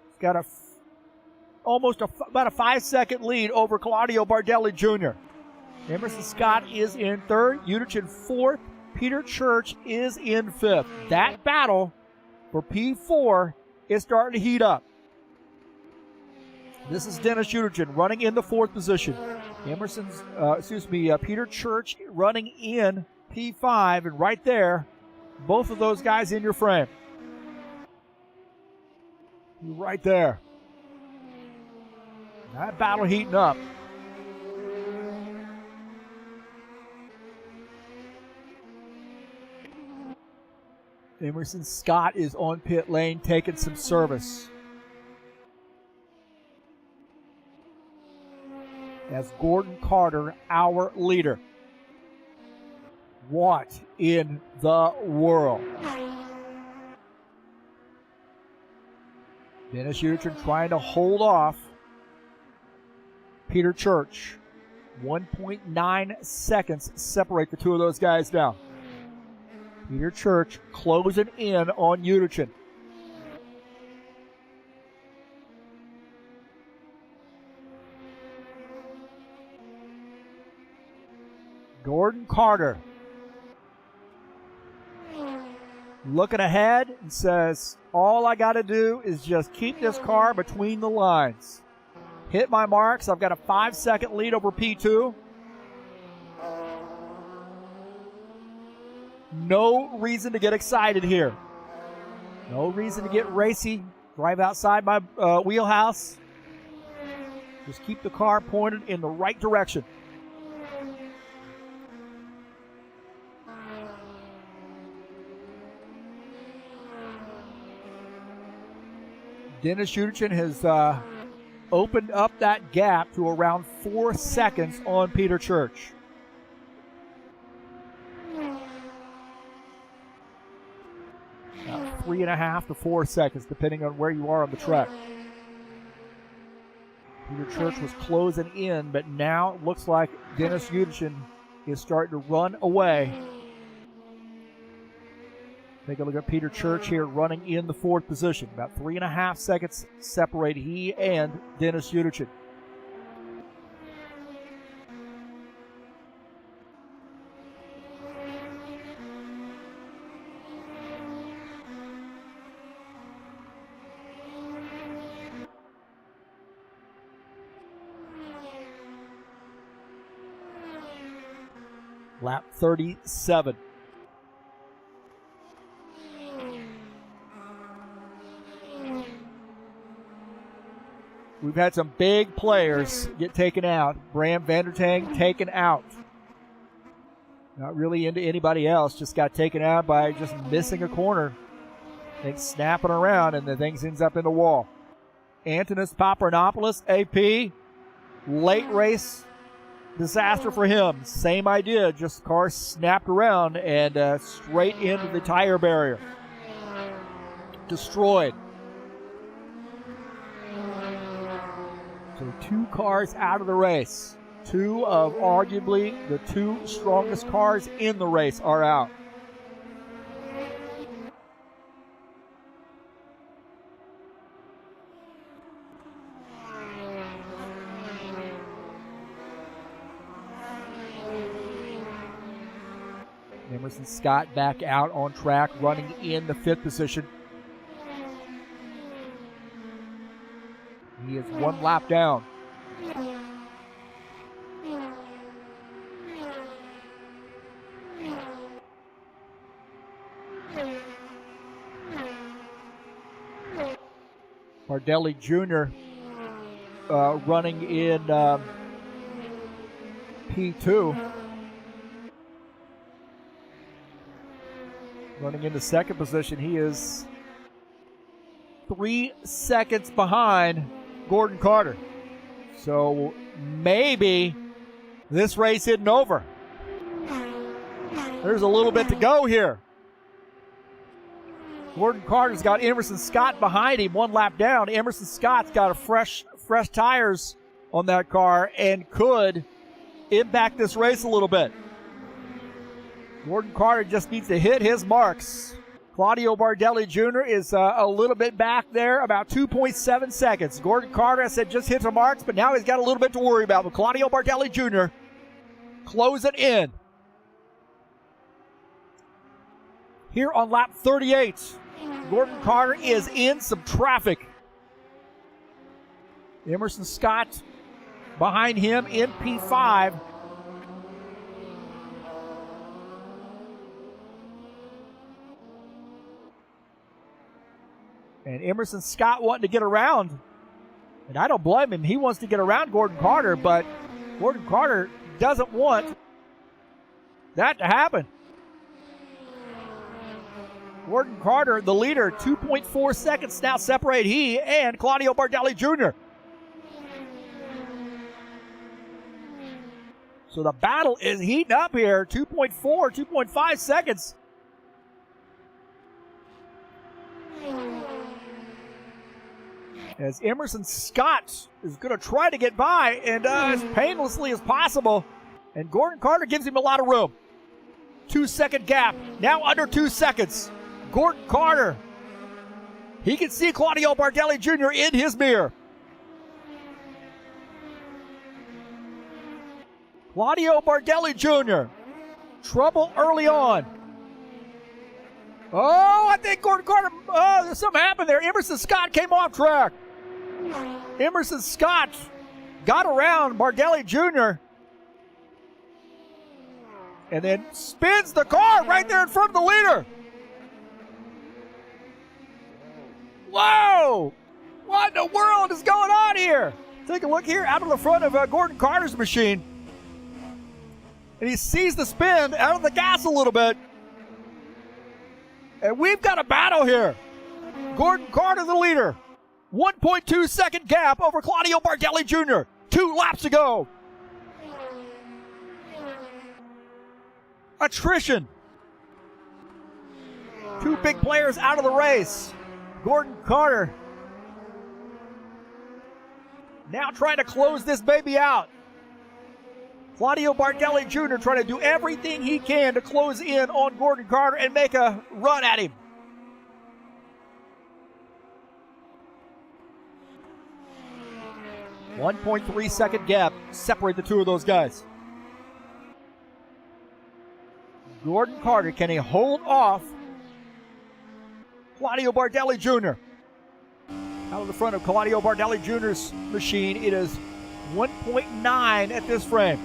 He's got about a 5-second lead over Claudio Bardelli Jr. Emerson Scott is in third, Uterchin fourth, Peter Church is in fifth. That battle for P4 is starting to heat up. This is Dennis Uterchin running in the fourth position. Peter Church running in P5, and right there, both of those guys in your frame. Right there. That battle heating up. Emerson Scott is on pit lane taking some service. As Gordon Carter, our leader. What in the world? Dennis Uechtritz trying to hold off Peter Church. 1.9 seconds separate the two of those guys now. Peter Church closing in on Uechtritz. Gordon Carter looking ahead and says, all I got to do is just keep this car between the lines. Hit my marks. I've got a 5-second lead over P2. No reason to get excited here. No reason to get racy. Drive outside my wheelhouse. Just keep the car pointed in the right direction. Dennis Uechtritz has opened up that gap to around 4 seconds on Peter Church. About 3.5 to 4 seconds, depending on where you are on the track. Peter Church was closing in, but now it looks like Dennis Uechtritz is starting to run away. Take a look at Peter Church here running in the 4th position. About 3.5 seconds separate he and Dennis Uechtritz. Lap 37. We've had some big players get taken out. Bram Vandertang taken out. Not really into anybody else. Just got taken out by just missing a corner. Things snapping around and the things ends up in the wall. Antonis Papadopoulos, AP. Late race disaster for him. Same idea. Just the car snapped around and straight into the tire barrier. Destroyed. So 2 cars out of the race. 2 of arguably the 2 strongest cars in the race are out. Emerson Scott back out on track, running in the 5th position. He is 1 lap down. Bardelli Jr. Running in P2. Running into 2nd position. He is 3 seconds behind Gordon Carter. So maybe this race isn't over. There's a little bit to go here. Gordon Carter's got Emerson Scott behind him, 1 lap down. Emerson Scott's got a fresh tires on that car and could impact this race a little bit. Gordon Carter just needs to hit his marks. Claudio Bardelli Jr. is a little bit back there, about 2.7 seconds. Gordon Carter, I said, just hit the marks, but now he's got a little bit to worry about. But Claudio Bardelli Jr. closing in. Here on lap 38, Gordon Carter is in some traffic. Emerson Scott behind him in P5. And Emerson Scott wanting to get around And I don't blame him. He wants to get around Gordon Carter, but Gordon Carter doesn't want that to happen. Gordon Carter, the leader, 2.4 seconds now separate he and Claudio Bardelli Jr. So the battle is heating up here. 2.4, 2.5 seconds. As Emerson Scott is going to try to get by and as painlessly as possible. And Gordon Carter gives him a lot of room. 2-second gap. Now under 2 seconds. Gordon Carter. He can see Claudio Bardelli Jr. in his mirror. Claudio Bardelli Jr. Trouble early on. Oh, I think Gordon Carter, there's something happened there. Emerson Scott came off track. Emerson Scott got around Bardelli Jr. and then spins the car right there in front of the leader. Whoa! What in the world is going on here? Take a look here out of the front of Gordon Carter's machine. And he sees the spin out of the gas a little bit. And we've got a battle here. Gordon Carter, the leader. 1.2 second gap over Claudio Bardelli Jr. 2 laps to go. Attrition. 2 big players out of the race. Gordon Carter now trying to close this baby out. Claudio Bardelli Jr. trying to do everything he can to close in on Gordon Carter and make a run at him. A 1.3 second gap separate the two of those guys. Gordon Carter, can he hold off Claudio Bardelli Jr.? Out of the front of Claudio Bardelli Jr.'s machine, it is 1.9 at this frame.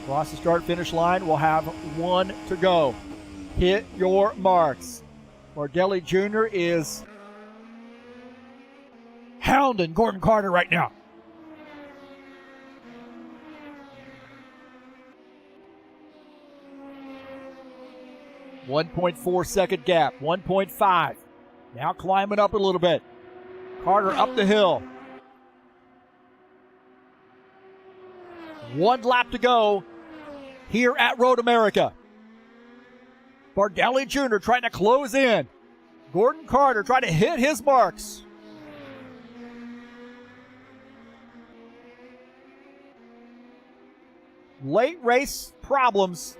Across the start-finish line, we'll have 1 to go. Hit your marks. Bardelli Jr. is hounding Gordon Carter right now. .4 second gap, 1.5. Now climbing up a little bit. Carter up the hill. 1 lap to go here at Road America. Bardelli Jr. trying to close in. Gordon Carter trying to hit his marks. Late race problems.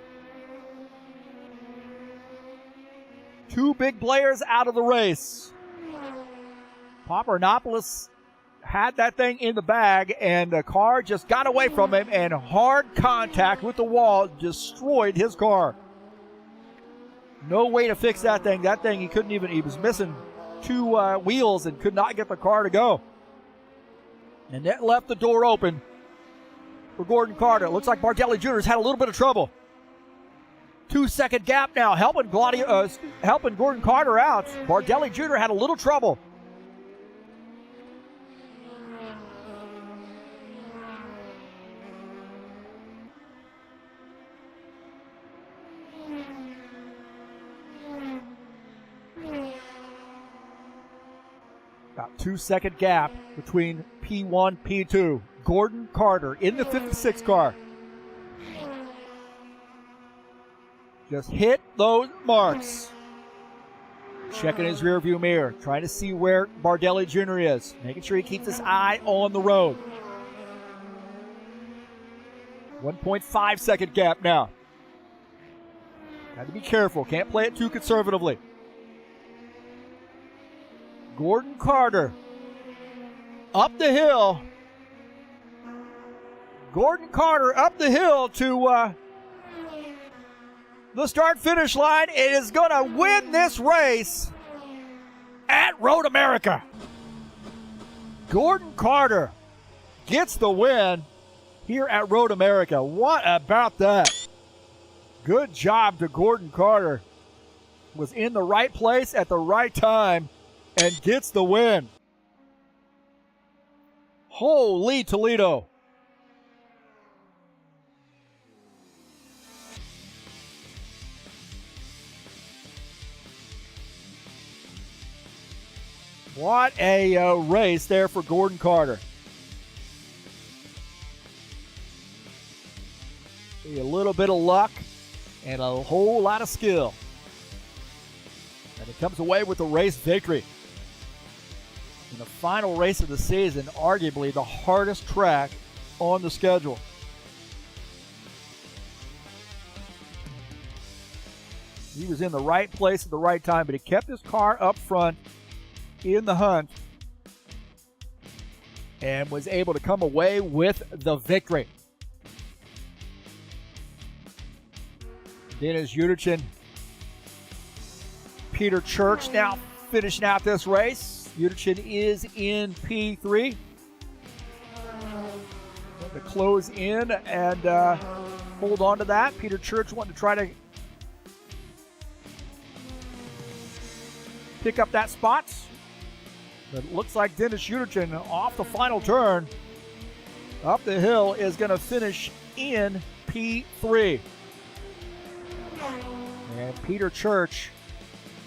2 big players out of the race. Papadopoulos had that thing in the bag, and the car just got away from him, and hard contact with the wall destroyed his car. No way to fix that thing. That thing, he was missing 2 wheels and could not get the car to go. And that left the door open for Gordon Carter. It looks like Bardelli Jr.'s had a little bit of trouble. 2 second gap now, helping Gordon Carter out. Bardelli Jr. had a little trouble. About 2 second gap between P1, P2. Gordon Carter in the 56 car. Just hit those marks. Checking his rearview mirror, trying to see where Bardelli Jr. is. Making sure he keeps his eye on the road. 1.5 second gap now. Got to be careful. Can't play it too conservatively. Gordon Carter up the hill. Gordon Carter up the hill to the start-finish line. It is going to win this race at Road America. Gordon Carter gets the win here at Road America. What about that? Good job to Gordon Carter. was in the right place at the right time and gets the win. Holy Toledo. What a race there for Gordon Carter. A little bit of luck and a whole lot of skill. And he comes away with the race victory. In the final race of the season, arguably the hardest track on the schedule. He was in the right place at the right time, but he kept his car up front in the hunt and was able to come away with the victory. Dennis Uterchin, Peter Church now finishing out this race. Uterchin is in P3. To close in and hold on to that. Peter Church wanting to try to pick up that spot. But it looks like Dennis Uterchin off the final turn up the hill is going to finish in P3. And Peter Church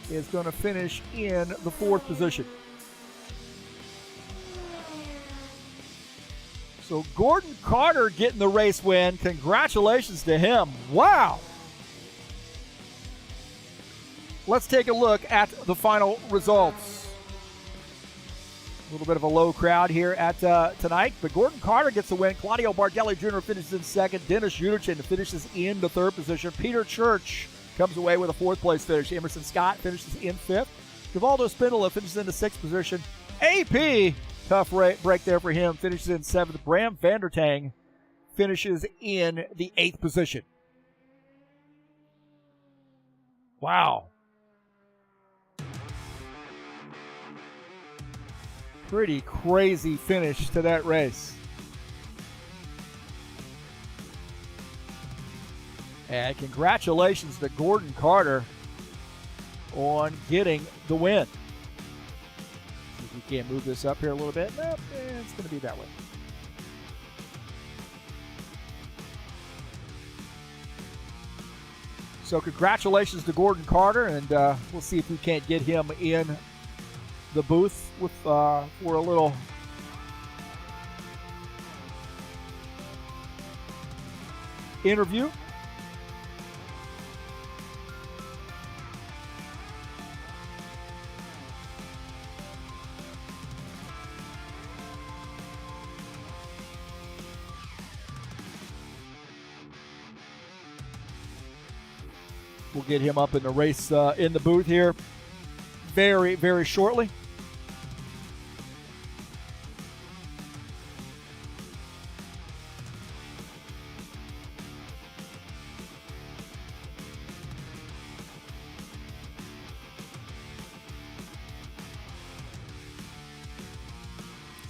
is going to finish in the 4th position. So Gordon Carter getting the race win. Congratulations to him. Wow. Let's take a look at the final results. A little bit of a low crowd here at tonight, but Gordon Carter gets the win. Claudio Bardelli Jr. finishes in 2nd. Dennis Uterchin finishes in the 3rd position. Peter Church comes away with a 4th place finish. Emerson Scott finishes in 5th. Givaldo Spindola finishes in the 6th position. AP, tough break there for him, finishes in 7th. Bram Vandertang finishes in the 8th position. Wow. Pretty crazy finish to that race. And congratulations to Gordon Carter on getting the win. If we can't move this up here a little bit, nope, it's going to be that way. So congratulations to Gordon Carter, and we'll see if we can't get him in the booth with for a little interview. We'll get him up in the race in the booth here very, very shortly.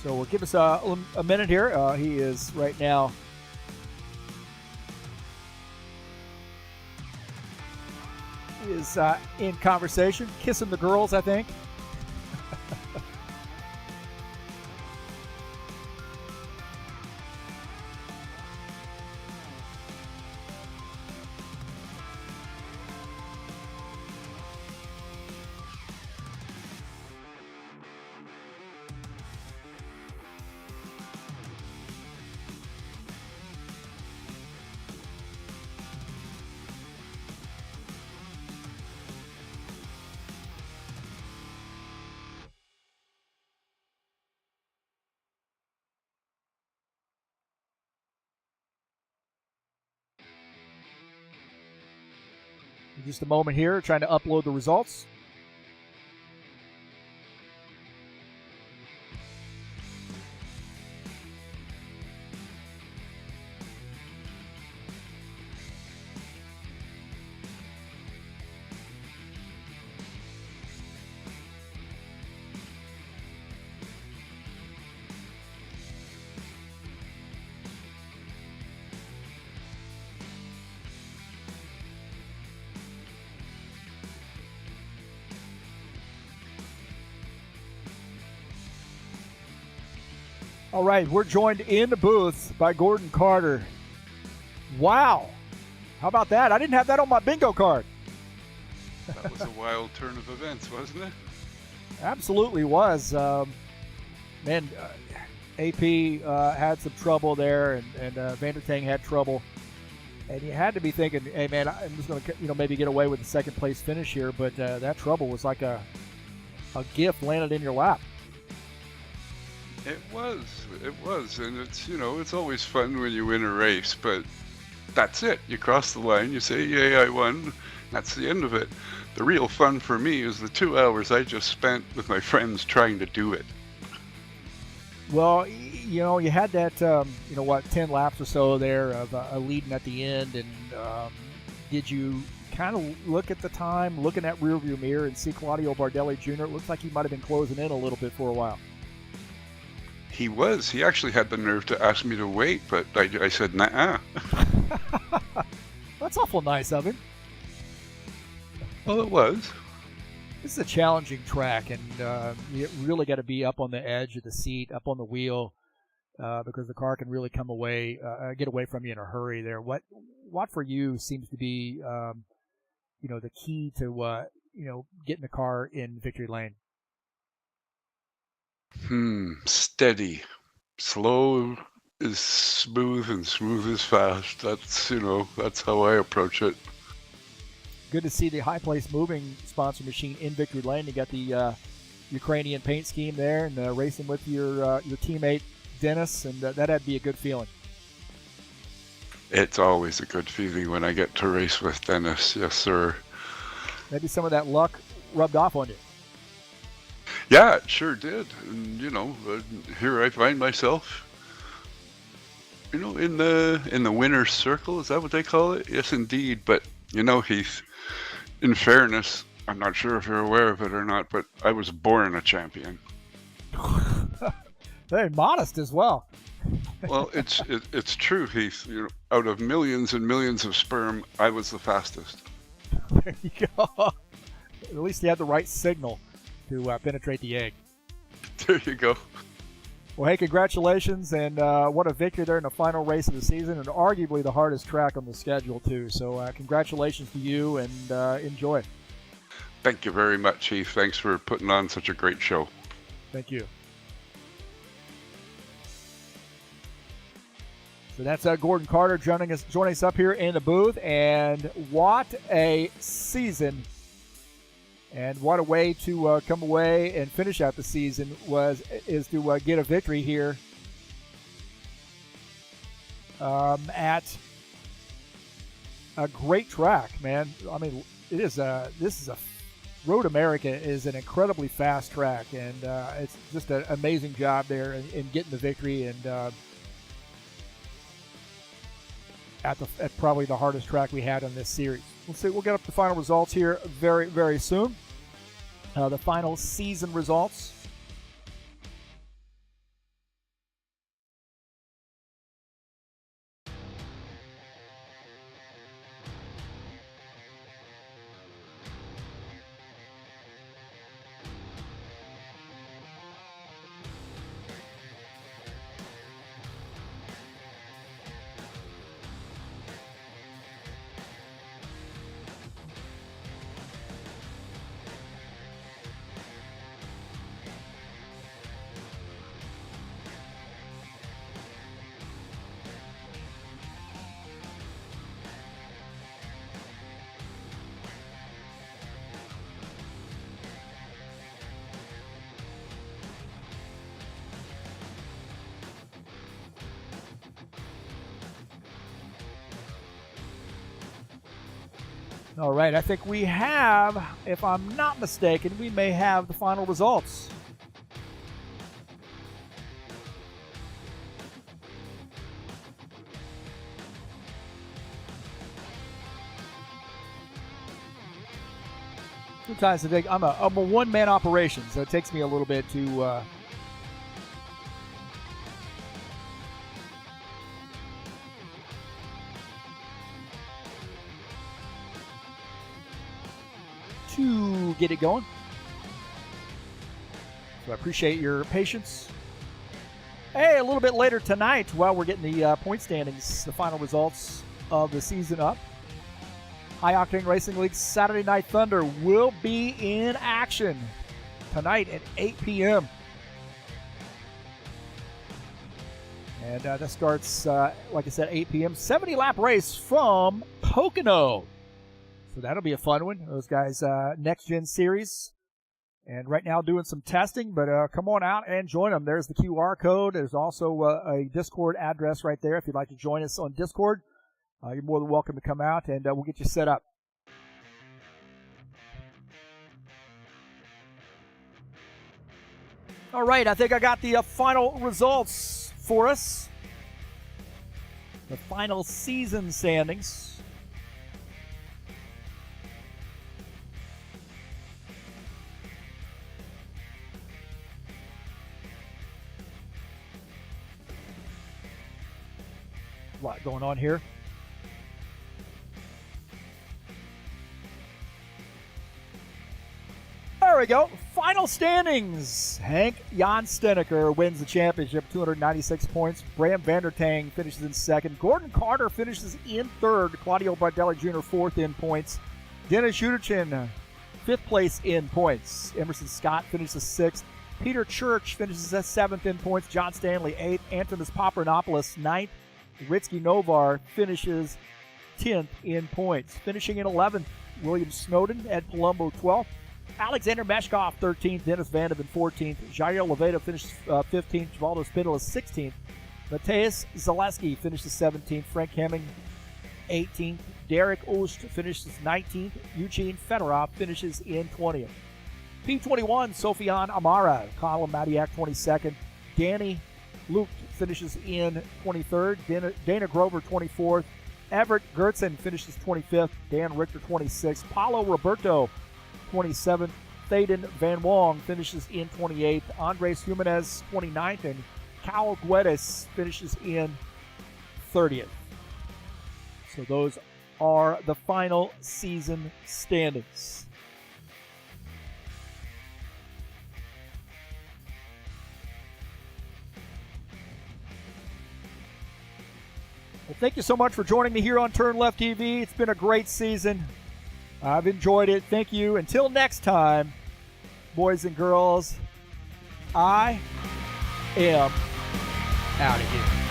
So we'll give us a minute here. He is right now in conversation, kissing the girls, I think. Just a moment here, trying to upload the results. All right, we're joined in the booth by Gordon Carter. Wow. How about that? I didn't have that on my bingo card. That was a wild turn of events, wasn't it? Absolutely was. Man, AP had some trouble there, and Vandertang had trouble. And you had to be thinking, hey, man, I'm just going to maybe get away with the second place finish here. But that trouble was like a gift landed in your lap. It was, and it's always fun when you win a race, but that's it. You cross the line, you say, yay, I won. That's the end of it. The real fun for me is the 2 hours I just spent with my friends trying to do it. Well, you had that, 10 laps or so there of leading at the end, and did you kind of look at the time, look in that rearview mirror and see Claudio Bardelli Jr.? It looks like he might have been closing in a little bit for a while. He was. He actually had the nerve to ask me to wait, but I said, nah. That's awful nice of him. Well, it was. This is a challenging track, and you really got to be up on the edge of the seat, up on the wheel, because the car can really get away from you in a hurry there. What for you seems to be, the key to, getting the car in victory lane? Steady. Slow is smooth and smooth is fast. That's how I approach it. Good to see the High Place Moving sponsor machine in victory lane. You got the Ukrainian paint scheme there, and racing with your teammate Dennis, and that had to be a good feeling. It's always a good feeling when I get to race with Dennis. Yes, sir. Maybe some of that luck rubbed off on you. Yeah, it sure did. And here I find myself, in the winner's circle. Is that what they call it? Yes, indeed. But Heath, in fairness, I'm not sure if you're aware of it or not, but I was born a champion. Very modest as well. Well, it's true, Heath. Out of millions and millions of sperm, I was the fastest. There you go. At least you had the right signal to penetrate the egg. There you go. Well, hey, congratulations, and what a victory there in the final race of the season, and arguably the hardest track on the schedule, too. So congratulations to you, and enjoy. Thank you very much, Heath. Thanks for putting on such a great show. Thank you. So that's Gordon Carter joining us up here in the booth, and what a season. And what a way to come away and finish out the season is to get a victory here at a great track, man. I mean, this is Road America is an incredibly fast track, and it's just an amazing job there in getting the victory, and at probably the hardest track we had on this series. We'll get up the final results here very, very soon. The final season results. All right, I think we have, if I'm not mistaken, we may have the final results. Sometimes I think I'm a one-man operation, so it takes me a little bit to get it going. So I appreciate your patience. Hey, a little bit later tonight, while we're getting the point standings, the final results of the season up, High Octane Racing League Saturday Night Thunder will be in action tonight at 8 p.m. And that starts, like I said, 8 p.m. 70-lap race from Pocono. So that'll be a fun one. Those guys, Next Gen Series. And right now doing some testing, but come on out and join them. There's the QR code. There's also a Discord address right there if you'd like to join us on Discord. You're more than welcome to come out, and we'll get you set up. All right, I think I got the final results for us. The final season standings. A lot going on here. There we go. Final standings. Hank Jan Steneker wins the championship, 296 points. Bram Vandertang finishes in second. Gordon Carter finishes in third. Claudio Bardelli Jr. fourth in points. Dennis Uderchin, fifth place in points. Emerson Scott finishes sixth. Peter Church finishes seventh in points. John Stanley eighth. Antonis Papadopoulos ninth. Ritsky Novar finishes 10th in points. Finishing in 11th, William Snowden at Palumbo 12th. Alexander Meshkov 13th. Dennis Vandeven 14th. Jair Leveda finishes 15th. Valdo Spindle is 16th. Mateus Zaleski finishes 17th. Frank Hemming 18th. Derek Oost finishes 19th. Eugene Fedorov finishes in 20th. P21, Sofian Amara. Colin Madiak 22nd. Danny Luke finishes in 23rd. Dana Grover 24th. Everett Gertzen finishes 25th. Dan Richter 26th. Paulo Roberto 27th. Thaden Van Wong finishes in 28th. Andres Jimenez 29th. And Cal Guedes finishes in 30th. So those are the final season standings. Well, thank you so much for joining me here on TurnLeftTV. It's been a great season. I've enjoyed it. Thank you. Until next time, boys and girls, I am out of here.